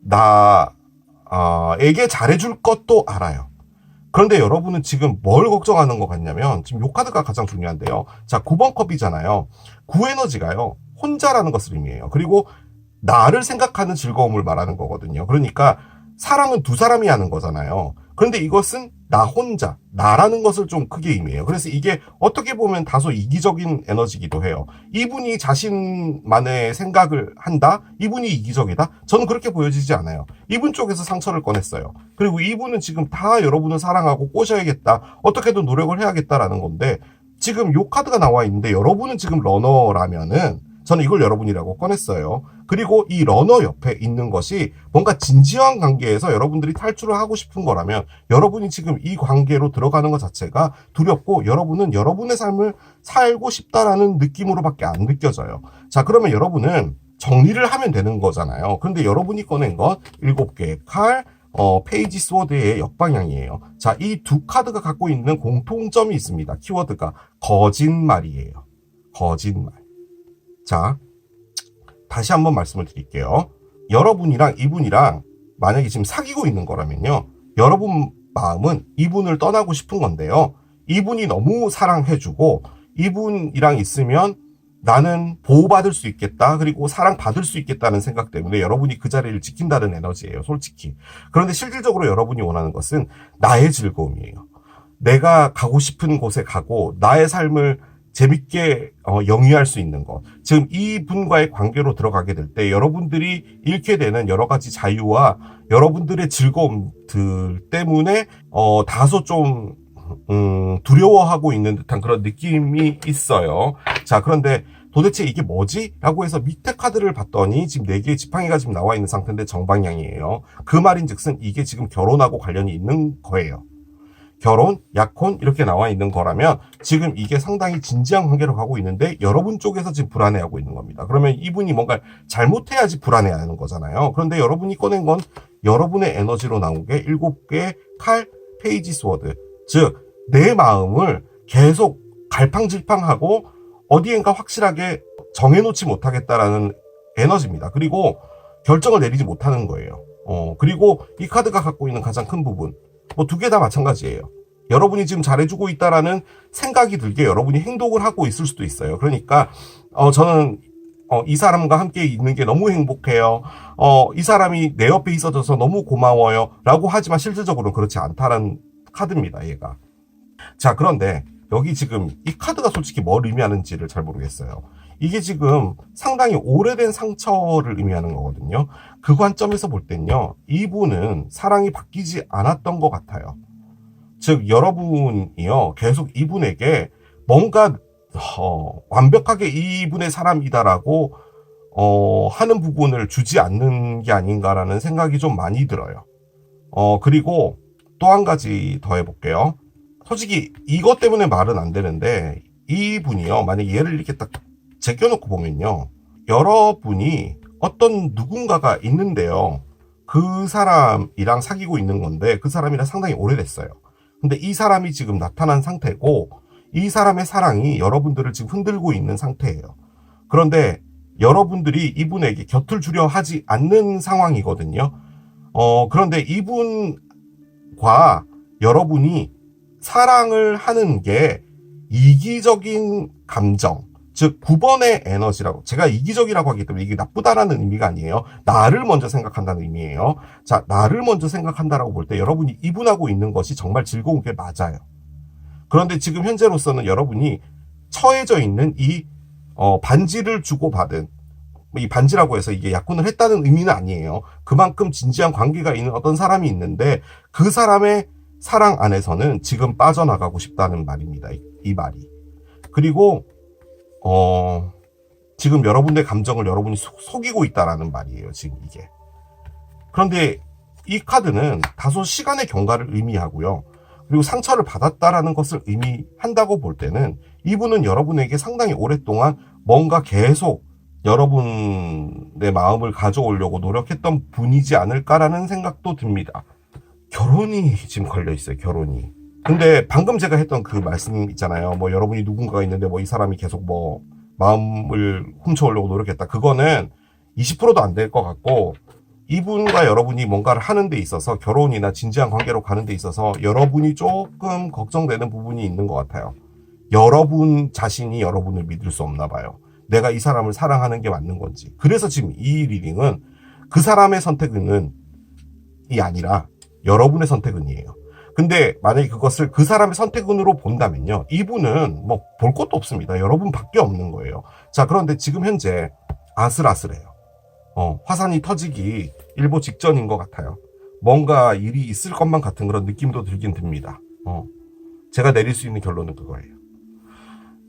나에게 잘해줄 것도 알아요. 그런데 여러분은 지금 뭘 걱정하는 것 같냐면, 지금 요 카드가 가장 중요한데요. 자, 9번 컵이잖아요. 9에너지가요, 혼자라는 것을 의미해요. 그리고 나를 생각하는 즐거움을 말하는 거거든요. 그러니까 사랑은 두 사람이 하는 거잖아요. 그런데 이것은 나 혼자, 나라는 것을 좀 크게 의미해요. 그래서 이게 어떻게 보면 다소 이기적인 에너지이기도 해요. 이분이 자신만의 생각을 한다? 이분이 이기적이다? 저는 그렇게 보여지지 않아요. 이분 쪽에서 상처를 꺼냈어요. 그리고 이분은 지금 다 여러분을 사랑하고 꼬셔야겠다, 어떻게든 노력을 해야겠다라는 건데, 지금 요 카드가 나와 있는데 여러분은 지금 러너라면은 저는 이걸 여러분이라고 꺼냈어요. 그리고 이 러너 옆에 있는 것이 뭔가 진지한 관계에서 여러분들이 탈출을 하고 싶은 거라면 여러분이 지금 이 관계로 들어가는 것 자체가 두렵고 여러분은 여러분의 삶을 살고 싶다라는 느낌으로밖에 안 느껴져요. 자, 그러면 여러분은 정리를 하면 되는 거잖아요. 그런데 여러분이 꺼낸 건 7개의 칼, 페이지 스워드의 역방향이에요. 자, 이 두 카드가 갖고 있는 공통점이 있습니다. 키워드가 거짓말이에요. 거짓말. 자, 다시 한번 말씀을 드릴게요. 여러분이랑 이분이랑 만약에 지금 사귀고 있는 거라면요. 여러분 마음은 이분을 떠나고 싶은 건데요. 이분이 너무 사랑해주고 이분이랑 있으면 나는 보호받을 수 있겠다. 그리고 사랑받을 수 있겠다는 생각 때문에 여러분이 그 자리를 지킨다는 에너지예요. 솔직히. 그런데 실질적으로 여러분이 원하는 것은 나의 즐거움이에요. 내가 가고 싶은 곳에 가고 나의 삶을 재밌게 영위할 수 있는 것. 지금 이분과의 관계로 들어가게 될 때 여러분들이 잃게 되는 여러 가지 자유와 여러분들의 즐거움들 때문에 다소 좀 두려워하고 있는 듯한 그런 느낌이 있어요. 자, 그런데 도대체 이게 뭐지? 라고 해서 밑에 카드를 봤더니 지금 4개의 지팡이가 지금 나와 있는 상태인데 정방향이에요. 그 말인즉슨 이게 지금 결혼하고 관련이 있는 거예요. 결혼, 약혼 이렇게 나와 있는 거라면 지금 이게 상당히 진지한 관계로 가고 있는데 여러분 쪽에서 지금 불안해하고 있는 겁니다. 그러면 이분이 뭔가 잘못해야지 불안해하는 거잖아요. 그런데 여러분이 꺼낸 건 여러분의 에너지로 나온 게 7개의 칼, 페이지 스워드. 즉, 내 마음을 계속 갈팡질팡하고 어디엔가 확실하게 정해놓지 못하겠다라는 에너지입니다. 그리고 결정을 내리지 못하는 거예요. 그리고 이 카드가 갖고 있는 가장 큰 부분, 뭐 2개 다 마찬가지예요. 여러분이 지금 잘해주고 있다라는 생각이 들게 여러분이 행동을 하고 있을 수도 있어요. 그러니까 저는 이 사람과 함께 있는 게 너무 행복해요. 이 사람이 내 옆에 있어줘서 너무 고마워요. 라고 하지만 실질적으로는 그렇지 않다는 카드입니다. 얘가. 자, 그런데 여기 지금 이 카드가 솔직히 뭘 의미하는지를 잘 모르겠어요. 이게 지금 상당히 오래된 상처를 의미하는 거거든요. 그 관점에서 볼 땐요, 이분은 사랑이 바뀌지 않았던 것 같아요. 즉, 여러분이요, 계속 이분에게 뭔가 완벽하게 이분의 사람이다라고 하는 부분을 주지 않는 게 아닌가라는 생각이 좀 많이 들어요. 그리고 또 한 가지 더 해볼게요. 솔직히 이것 때문에 말은 안 되는데 이분이요, 만약에 얘를 이렇게 딱 제껴놓고 보면요, 여러분이 어떤 누군가가 있는데요, 그 사람이랑 사귀고 있는 건데 그 사람이랑 상당히 오래됐어요. 근데 이 사람이 지금 나타난 상태고 이 사람의 사랑이 여러분들을 지금 흔들고 있는 상태예요. 그런데 여러분들이 이분에게 곁을 주려 하지 않는 상황이거든요. 그런데 이분과 여러분이 사랑을 하는 게 이기적인 감정, 즉 9번의 에너지라고, 제가 이기적이라고 하기 때문에 이게 나쁘다라는 의미가 아니에요. 나를 먼저 생각한다는 의미예요. 자, 나를 먼저 생각한다라고 볼 때 여러분이 이분하고 있는 것이 정말 즐거운 게 맞아요. 그런데 지금 현재로서는 여러분이 처해져 있는 이 반지를 주고받은, 이 반지라고 해서 이게 약혼을 했다는 의미는 아니에요. 그만큼 진지한 관계가 있는 어떤 사람이 있는데 그 사람의 사랑 안에서는 지금 빠져나가고 싶다는 말입니다. 이 말이. 그리고 지금 여러분의 감정을 여러분이 속이고 있다라는 말이에요. 지금 이게. 그런데 이 카드는 다소 시간의 경과를 의미하고요. 그리고 상처를 받았다라는 것을 의미한다고 볼 때는 이분은 여러분에게 상당히 오랫동안 뭔가 계속 여러분의 마음을 가져오려고 노력했던 분이지 않을까라는 생각도 듭니다. 결혼이 지금 걸려있어요. 결혼이. 근데 방금 제가 했던 그 말씀 있잖아요. 뭐 여러분이 누군가가 있는데 뭐 이 사람이 계속 뭐 마음을 훔쳐오려고 노력했다. 그거는 20%도 안 될 것 같고, 이분과 여러분이 뭔가를 하는 데 있어서, 결혼이나 진지한 관계로 가는 데 있어서 여러분이 조금 걱정되는 부분이 있는 것 같아요. 여러분 자신이 여러분을 믿을 수 없나 봐요. 내가 이 사람을 사랑하는 게 맞는 건지. 그래서 지금 이 리딩은 그 사람의 선택은 이 아니라 여러분의 선택은이에요. 근데 만약에 그것을 그 사람의 선택은으로 본다면요, 이분은 뭐 볼 것도 없습니다. 여러분밖에 없는 거예요. 자, 그런데 지금 현재 아슬아슬해요. 화산이 터지기 일보 직전인 것 같아요. 뭔가 일이 있을 것만 같은 그런 느낌도 들긴 듭니다. 제가 내릴 수 있는 결론은 그거예요.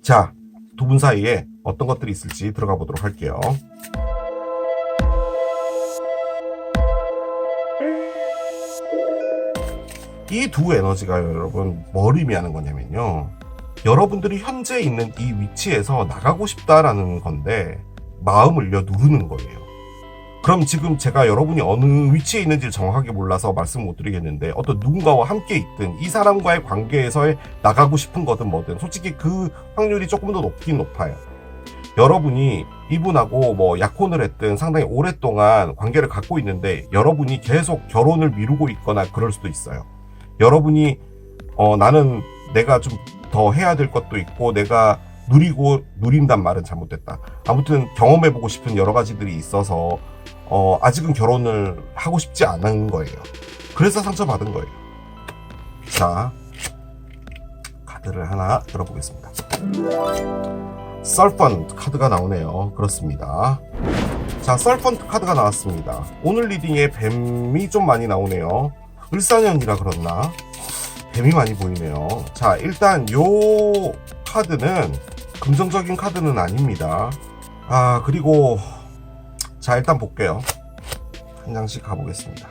자, 두 분 사이에 어떤 것들이 있을지 들어가 보도록 할게요. 이 두 에너지가 여러분 뭘 의미하는 거냐면요, 여러분들이 현재 있는 이 위치에서 나가고 싶다라는 건데 마음을요 누르는 거예요. 그럼 지금 제가 여러분이 어느 위치에 있는지를 정확하게 몰라서 말씀 못 드리겠는데, 어떤 누군가와 함께 있든 이 사람과의 관계에서 나가고 싶은 거든 뭐든 솔직히 그 확률이 조금 더 높긴 높아요. 여러분이 이분하고 뭐 약혼을 했든 상당히 오랫동안 관계를 갖고 있는데 여러분이 계속 결혼을 미루고 있거나 그럴 수도 있어요. 여러분이 나는 내가 좀 더 해야 될 것도 있고 내가 누린단 말은 잘못됐다. 아무튼 경험해보고 싶은 여러 가지들이 있어서 아직은 결혼을 하고 싶지 않은 거예요. 그래서 상처받은 거예요. 자, 카드를 하나 들어보겠습니다. 서펀트 카드가 나오네요. 그렇습니다. 자, 서펀트 카드가 나왔습니다. 오늘 리딩에 뱀이 좀 많이 나오네요. 을사년이라 그렇나? 뱀이 많이 보이네요. 자, 일단 요 카드는 긍정적인 카드는 아닙니다. 그리고 자, 일단 볼게요. 한 장씩 가보겠습니다.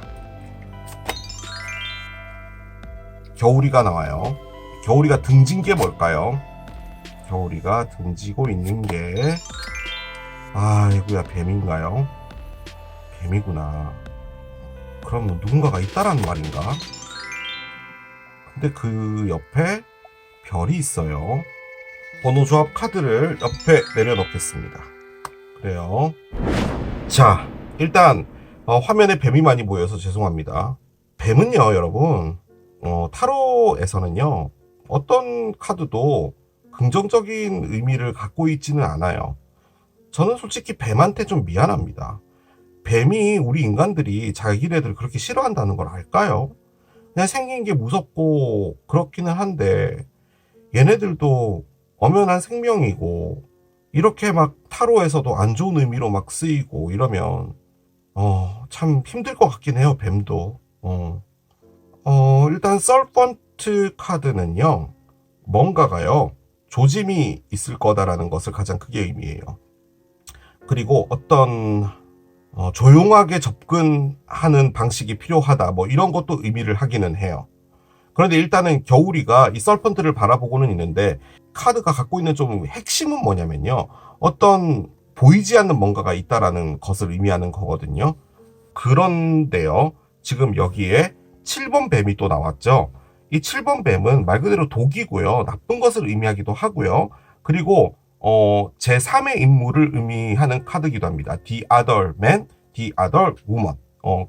겨울이가 나와요. 겨울이가 등진 게 뭘까요? 겨울이가 등지고 있는 게 아이고야, 뱀인가요? 뱀이구나. 그럼 누군가가 있다라는 말인가? 근데 그 옆에 별이 있어요. 번호 조합 카드를 옆에 내려놓겠습니다. 그래요. 자, 일단 화면에 뱀이 많이 보여서 죄송합니다. 뱀은요 여러분, 타로에서는요 어떤 카드도 긍정적인 의미를 갖고 있지는 않아요. 저는 솔직히 뱀한테 좀 미안합니다. 뱀이 우리 인간들이 자기네들 그렇게 싫어한다는 걸 알까요? 그냥 생긴 게 무섭고 그렇기는 한데 얘네들도 엄연한 생명이고 이렇게 막 타로에서도 안 좋은 의미로 막 쓰이고 이러면 참 힘들 것 같긴 해요. 뱀도. 일단 서펀트 카드는요 뭔가가요 조짐이 있을 거다라는 것을 가장 크게 의미해요. 그리고 어떤 조용하게 접근하는 방식이 필요하다 뭐 이런 것도 의미를 하기는 해요. 그런데 일단은 겨울이가 이 서펀트를 바라보고는 있는데 카드가 갖고 있는 좀 핵심은 뭐냐면요, 어떤 보이지 않는 뭔가가 있다라는 것을 의미하는 거거든요. 그런데요, 지금 여기에 7번 뱀이 또 나왔죠. 이 7번 뱀은 말 그대로 독이고요, 나쁜 것을 의미하기도 하고요. 그리고 제3의 인물을 의미하는 카드기도 합니다. The other man, the other woman.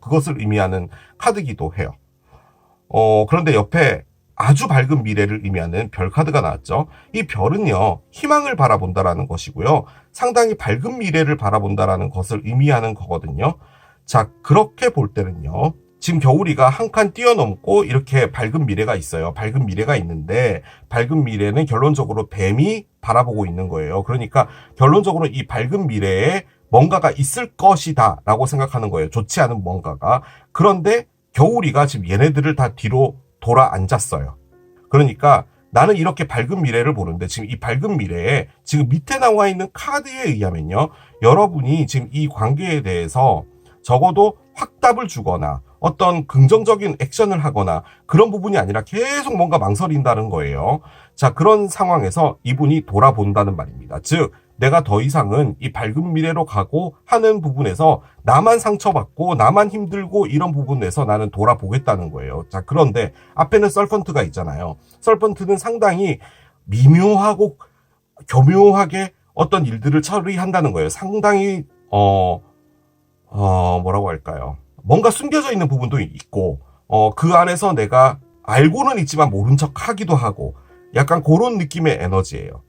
그것을 의미하는 카드기도 해요. 그런데 옆에 아주 밝은 미래를 의미하는 별 카드가 나왔죠. 이 별은요 희망을 바라본다라는 것이고요, 상당히 밝은 미래를 바라본다라는 것을 의미하는 거거든요. 자, 그렇게 볼 때는요 지금 겨울이가 한 칸 뛰어넘고 이렇게 밝은 미래가 있어요. 밝은 미래가 있는데 밝은 미래는 결론적으로 뱀이 바라보고 있는 거예요. 그러니까 결론적으로 이 밝은 미래에 뭔가가 있을 것이다 라고 생각하는 거예요. 좋지 않은 뭔가가. 그런데 겨울이가 지금 얘네들을 다 뒤로 돌아 앉았어요. 그러니까 나는 이렇게 밝은 미래를 보는데 지금 이 밝은 미래에 지금 밑에 나와 있는 카드에 의하면요, 여러분이 지금 이 관계에 대해서 적어도 확답을 주거나 어떤 긍정적인 액션을 하거나 그런 부분이 아니라 계속 뭔가 망설인다는 거예요. 자, 그런 상황에서 이분이 돌아본다는 말입니다. 즉 내가 더 이상은 이 밝은 미래로 가고 하는 부분에서 나만 상처받고 나만 힘들고 이런 부분에서 나는 돌아보겠다는 거예요. 자, 그런데 앞에는 서펀트가 있잖아요. 서펀트는 상당히 미묘하고 교묘하게 어떤 일들을 처리한다는 거예요. 상당히 뭐라고 할까요? 뭔가 숨겨져 있는 부분도 있고 그 안에서 내가 알고는 있지만 모른 척 하기도 하고 약간 그런 느낌의 에너지예요.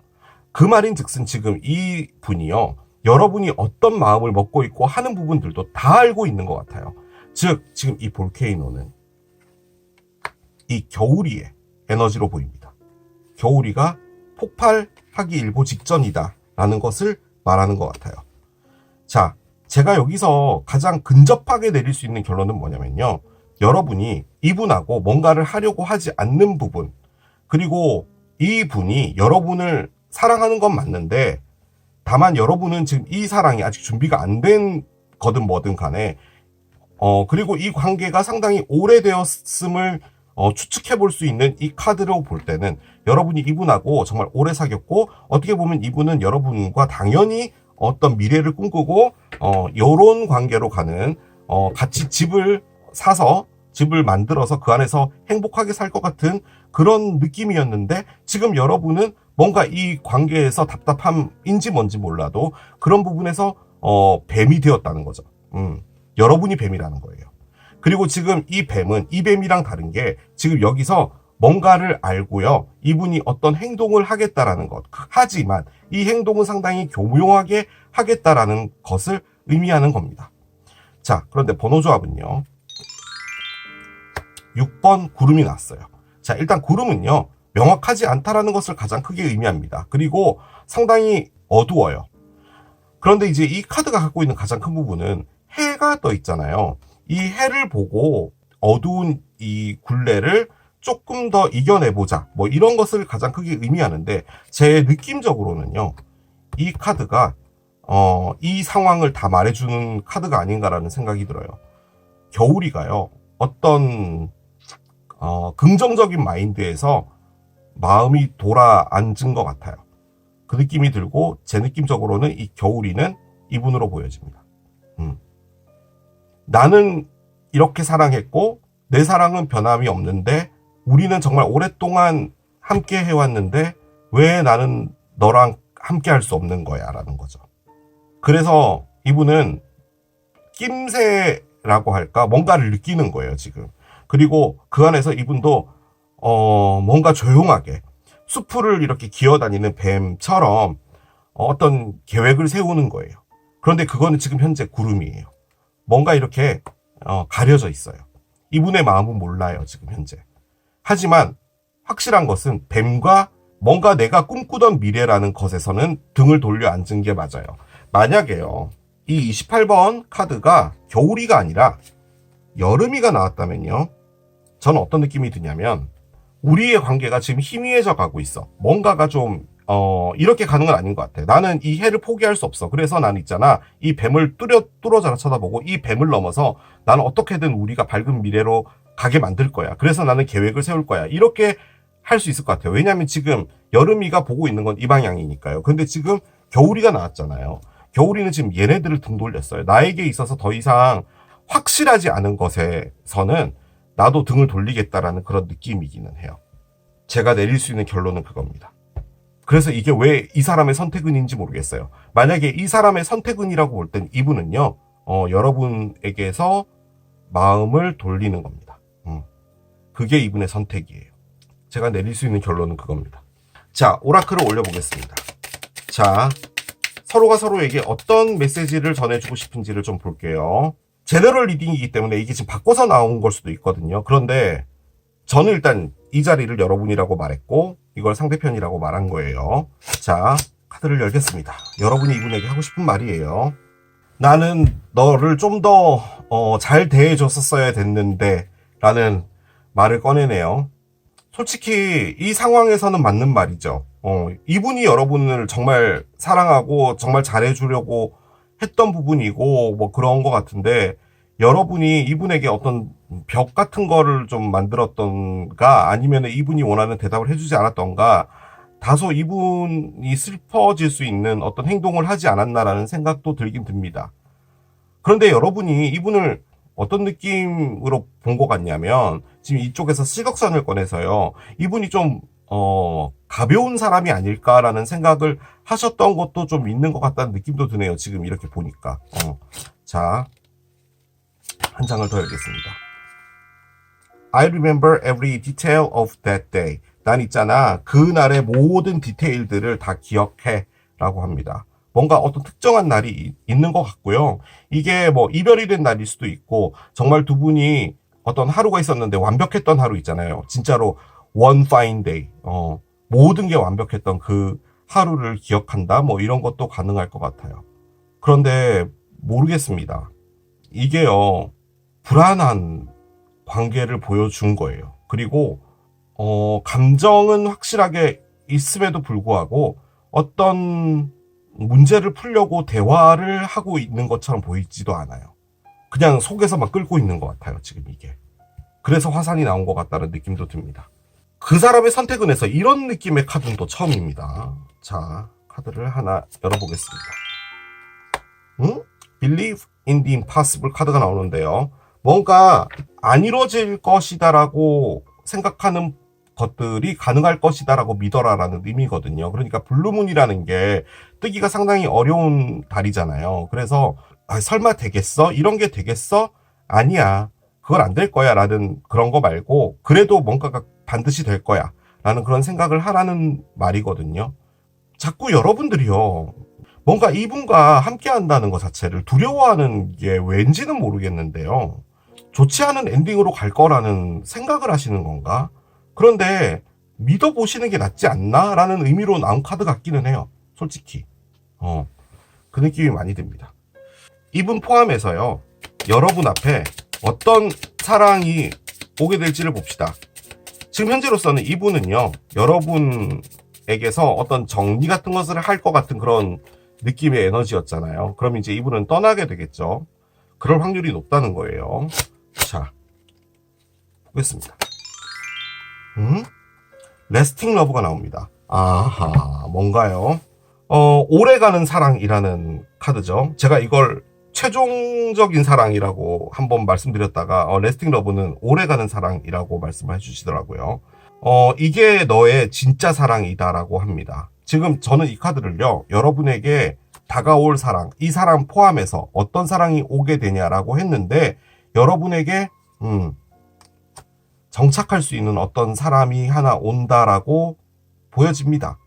그 말인즉슨 지금 이 분이요, 여러분이 어떤 마음을 먹고 있고 하는 부분들도 다 알고 있는 것 같아요. 즉 지금 이 볼케이노는 이 겨울이의 에너지로 보입니다. 겨울이가 폭발하기 일보 직전이다 라는 것을 말하는 것 같아요. 자, 제가 여기서 가장 근접하게 내릴 수 있는 결론은 뭐냐면요, 여러분이 이분하고 뭔가를 하려고 하지 않는 부분, 그리고 이 분이 여러분을 사랑하는 건 맞는데 다만 여러분은 지금 이 사랑이 아직 준비가 안 된 거든 뭐든 간에 그리고 이 관계가 상당히 오래되었음을 추측해 볼 수 있는 이 카드로 볼 때는 여러분이 이분하고 정말 오래 사귀었고 어떻게 보면 이분은 여러분과 당연히 어떤 미래를 꿈꾸고 요런 관계로 가는 같이 집을 사서 집을 만들어서 그 안에서 행복하게 살 것 같은 그런 느낌이었는데 지금 여러분은 뭔가 이 관계에서 답답함인지 뭔지 몰라도 그런 부분에서 뱀이 되었다는 거죠. 여러분이 뱀이라는 거예요. 그리고 지금 이 뱀은 이 뱀이랑 다른 게 지금 여기서 뭔가를 알고요. 이분이 어떤 행동을 하겠다라는 것. 하지만 이 행동은 상당히 교묘하게 하겠다라는 것을 의미하는 겁니다. 자, 그런데 번호 조합은요. 6번 구름이 났어요. 자, 일단 구름은요. 명확하지 않다라는 것을 가장 크게 의미합니다. 그리고 상당히 어두워요. 그런데 이제 이 카드가 갖고 있는 가장 큰 부분은 해가 떠 있잖아요. 이 해를 보고 어두운 이 굴레를 조금 더 이겨내보자. 뭐 이런 것을 가장 크게 의미하는데 제 느낌적으로는요. 이 카드가 이 상황을 다 말해주는 카드가 아닌가라는 생각이 들어요. 겨울이가요. 어떤 긍정적인 마인드에서 마음이 돌아앉은 것 같아요. 그 느낌이 들고 제 느낌적으로는 이 겨울이는 이분으로 보여집니다. 나는 이렇게 사랑했고 내 사랑은 변함이 없는데 우리는 정말 오랫동안 함께 해왔는데 왜 나는 너랑 함께 할 수 없는 거야 라는 거죠. 그래서 이분은 낌새라고 할까 뭔가를 느끼는 거예요 지금. 그리고 그 안에서 이분도 뭔가 조용하게 숲을 이렇게 기어다니는 뱀처럼 어떤 계획을 세우는 거예요. 그런데 그거는 지금 현재 구름이에요. 뭔가 이렇게 가려져 있어요. 이분의 마음은 몰라요 지금 현재. 하지만 확실한 것은 뱀과 뭔가 내가 꿈꾸던 미래라는 것에서는 등을 돌려 앉은 게 맞아요. 만약에요 이 28번 카드가 겨울이가 아니라 여름이가 나왔다면요 저는 어떤 느낌이 드냐면 우리의 관계가 지금 희미해져 가고 있어. 뭔가가 좀 이렇게 가는 건 아닌 것 같아. 나는 이 해를 포기할 수 없어. 그래서 난 있잖아. 이 뱀을 뚫어져라 쳐다보고 이 뱀을 넘어서 나는 어떻게든 우리가 밝은 미래로 가게 만들 거야. 그래서 나는 계획을 세울 거야. 이렇게 할 수 있을 것 같아요. 왜냐하면 지금 여름이가 보고 있는 건 이 방향이니까요. 근데 지금 겨울이가 나왔잖아요. 겨울이는 지금 얘네들을 등 돌렸어요. 나에게 있어서 더 이상 확실하지 않은 것에서는 나도 등을 돌리겠다라는 그런 느낌이기는 해요. 제가 내릴 수 있는 결론은 그겁니다. 그래서 이게 왜 이 사람의 선택은인지 모르겠어요. 만약에 이 사람의 선택은이라고 볼 땐 이분은요, 여러분에게서 마음을 돌리는 겁니다. 그게 이분의 선택이에요. 제가 내릴 수 있는 결론은 그겁니다. 자, 오라클을 올려보겠습니다. 자, 서로가 서로에게 어떤 메시지를 전해주고 싶은지를 좀 볼게요. 제너럴 리딩이기 때문에 이게 지금 바꿔서 나온 걸 수도 있거든요. 그런데 저는 일단 이 자리를 여러분이라고 말했고 이걸 상대편이라고 말한 거예요. 자, 카드를 열겠습니다. 여러분이 이분에게 하고 싶은 말이에요. 나는 너를 좀 더 잘 대해줬었어야 됐는데 라는 말을 꺼내네요. 솔직히 이 상황에서는 맞는 말이죠. 이분이 여러분을 정말 사랑하고 정말 잘해주려고 했던 부분이고 뭐 그런 것 같은데 여러분이 이분에게 어떤 벽 같은 거를 좀 만들었던가 아니면 이분이 원하는 대답을 해주지 않았던가 다소 이분이 슬퍼질 수 있는 어떤 행동을 하지 않았나라는 생각도 들긴 듭니다. 그런데 여러분이 이분을 어떤 느낌으로 본 것 같냐면 지금 이쪽에서 시각선을 꺼내서요 이분이 좀 가벼운 사람이 아닐까라는 생각을 하셨던 것도 좀 있는 것 같다는 느낌도 드네요. 지금 이렇게 보니까. 자, 한 장을 더 열겠습니다. I remember every detail of that day. 난 있잖아. 그날의 모든 디테일들을 다 기억해. 라고 합니다. 뭔가 어떤 특정한 날이 있는 것 같고요. 이게 뭐 이별이 된 날일 수도 있고, 정말 두 분이 어떤 하루가 있었는데 완벽했던 하루 있잖아요. 진짜로 one fine day. 모든 게 완벽했던 그 하루를 기억한다. 뭐 이런 것도 가능할 것 같아요. 그런데 모르겠습니다. 이게요, 불안한 관계를 보여준 거예요. 그리고, 감정은 확실하게 있음에도 불구하고 어떤 문제를 풀려고 대화를 하고 있는 것처럼 보이지도 않아요. 그냥 속에서만 끌고 있는 것 같아요, 지금 이게. 그래서 화산이 나온 것 같다는 느낌도 듭니다. 그 사람의 선택은 해서 이런 느낌의 카드는 또 처음입니다. 자, 카드를 하나 열어보겠습니다. Believe in the impossible 카드가 나오는데요. 뭔가 안 이루어질 것이다라고 생각하는 것들이 가능할 것이다라고 믿어라라는 의미거든요. 그러니까 블루문이라는 게 뜨기가 상당히 어려운 달이잖아요. 그래서 설마 되겠어? 이런 게 되겠어? 아니야. 그건 안 될 거야 라는 그런 거 말고 그래도 뭔가가 반드시 될 거야 라는 그런 생각을 하라는 말이거든요. 자꾸 여러분들이요. 뭔가 이분과 함께 한다는 것 자체를 두려워하는 게 왠지는 모르겠는데요. 좋지 않은 엔딩으로 갈 거라는 생각을 하시는 건가? 그런데 믿어보시는 게 낫지 않나? 라는 의미로 나온 카드 같기는 해요. 솔직히. 그 느낌이 많이 듭니다. 이분 포함해서요. 여러분 앞에 어떤 사랑이 오게 될지를 봅시다. 지금 현재로서는 이분은요. 여러분에게서 어떤 정리 같은 것을 할 것 같은 그런 느낌의 에너지였잖아요. 그럼 이제 이분은 떠나게 되겠죠. 그럴 확률이 높다는 거예요. 자, 보겠습니다. 레스팅 러브가 나옵니다. 아하, 뭔가요? 오래가는 사랑이라는 카드죠. 제가 이걸 최종적인 사랑이라고 한번 말씀드렸다가 레스팅 러브는 오래가는 사랑이라고 말씀을 해주시더라고요. 이게 너의 진짜 사랑이다라고 합니다. 지금 저는 이 카드를요, 여러분에게 다가올 사랑, 이 사람 포함해서 어떤 사랑이 오게 되냐라고 했는데 여러분에게 정착할 수 있는 어떤 사람이 하나 온다라고 보여집니다.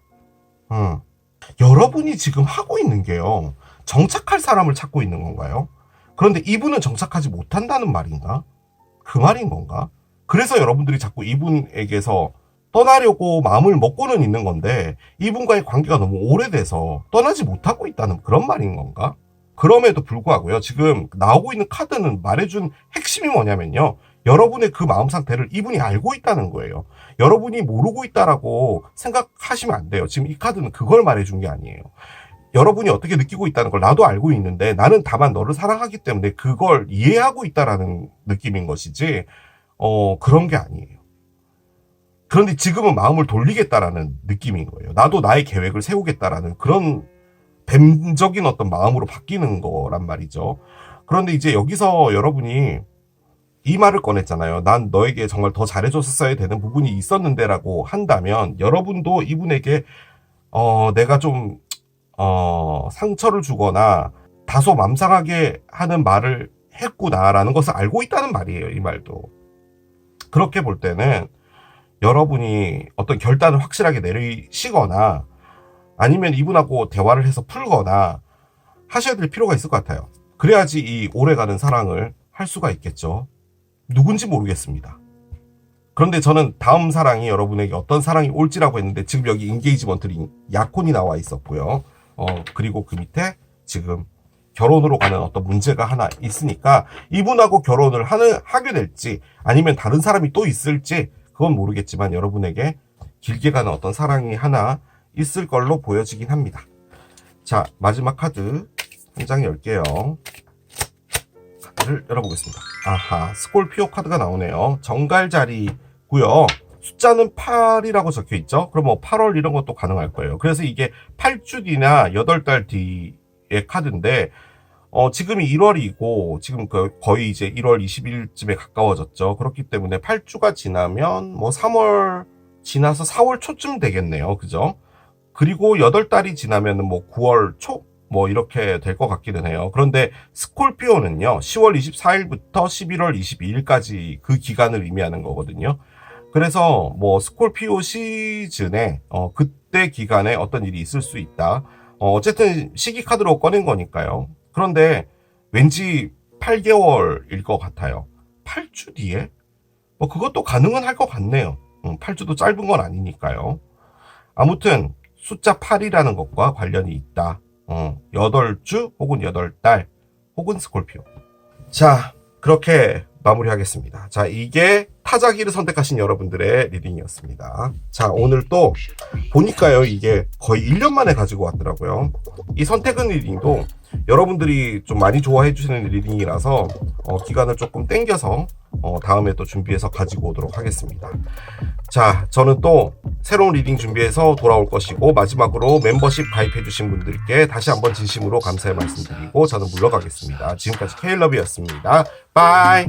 여러분이 지금 하고 있는 게요, 정착할 사람을 찾고 있는 건가요? 그런데 이분은 정착하지 못한다는 말인가? 그 말인 건가? 그래서 여러분들이 자꾸 이분에게서 떠나려고 마음을 먹고는 있는 건데 이분과의 관계가 너무 오래돼서 떠나지 못하고 있다는 그런 말인 건가? 그럼에도 불구하고요. 지금 나오고 있는 카드는 말해준 핵심이 뭐냐면요. 여러분의 그 마음 상태를 이분이 알고 있다는 거예요. 여러분이 모르고 있다라고 생각하시면 안 돼요. 지금 이 카드는 그걸 말해준 게 아니에요. 여러분이 어떻게 느끼고 있다는 걸 나도 알고 있는데 나는 다만 너를 사랑하기 때문에 그걸 이해하고 있다라는 느낌인 것이지 그런 게 아니에요. 그런데 지금은 마음을 돌리겠다라는 느낌인 거예요. 나도 나의 계획을 세우겠다라는 그런 뱀적인 어떤 마음으로 바뀌는 거란 말이죠. 그런데 이제 여기서 여러분이 이 말을 꺼냈잖아요. 난 너에게 정말 더 잘해줬어야 되는 부분이 있었는데 라고 한다면 여러분도 이분에게 내가 좀 상처를 주거나 다소 맘상하게 하는 말을 했구나라는 것을 알고 있다는 말이에요. 이 말도. 그렇게 볼 때는 여러분이 어떤 결단을 확실하게 내리시거나 아니면 이분하고 대화를 해서 풀거나 하셔야 될 필요가 있을 것 같아요. 그래야지 이 오래가는 사랑을 할 수가 있겠죠. 누군지 모르겠습니다. 그런데 저는 다음 사랑이 여러분에게 어떤 사랑이 올지라고 했는데 지금 여기 인게이지먼트 약혼이 나와 있었고요. 그리고 그 밑에 지금 결혼으로 가는 어떤 문제가 하나 있으니까 이분하고 결혼을 하게 될지 아니면 다른 사람이 또 있을지 그건 모르겠지만 여러분에게 길게 가는 어떤 사랑이 하나 있을 걸로 보여지긴 합니다. 자, 마지막 카드 한 장 열게요. 카드를 열어보겠습니다. 아하, 스콜피오 카드가 나오네요. 정갈자리고요. 숫자는 8이라고 적혀 있죠. 그럼 뭐 8월 이런 것도 가능할 거예요. 그래서 이게 8주 뒤나 8달 뒤의 카드인데 지금이 1월이고 지금 거의 이제 1월 20일쯤에 가까워졌죠. 그렇기 때문에 8주가 지나면 뭐 3월 지나서 4월 초쯤 되겠네요. 그죠? 그리고 8달이 지나면은 뭐 9월 초? 뭐 이렇게 될 것 같기는 해요. 그런데 스콜피오는요, 10월 24일부터 11월 22일까지 그 기간을 의미하는 거거든요. 그래서 뭐 스콜피오 시즌에 그때 기간에 어떤 일이 있을 수 있다. 어쨌든 시기 카드로 꺼낸 거니까요. 그런데 왠지 8개월일 것 같아요. 8주 뒤에? 뭐 그것도 가능은 할 것 같네요. 8주도 짧은 건 아니니까요. 아무튼 숫자 8이라는 것과 관련이 있다. 8주 혹은 8달 혹은 스콜피오. 자, 그렇게 마무리하겠습니다. 자, 이게 타자기를 선택하신 여러분들의 리딩이었습니다. 자, 오늘 또 보니까요, 이게 거의 1년 만에 가지고 왔더라고요. 이 선택은 리딩도 여러분들이 좀 많이 좋아해 주시는 리딩이라서 기간을 조금 땡겨서 다음에 또 준비해서 가지고 오도록 하겠습니다. 자, 저는 또 새로운 리딩 준비해서 돌아올 것이고, 마지막으로 멤버십 가입해 주신 분들께 다시 한번 진심으로 감사의 말씀드리고 저는 물러가겠습니다. 지금까지 K러브였습니다. 바이.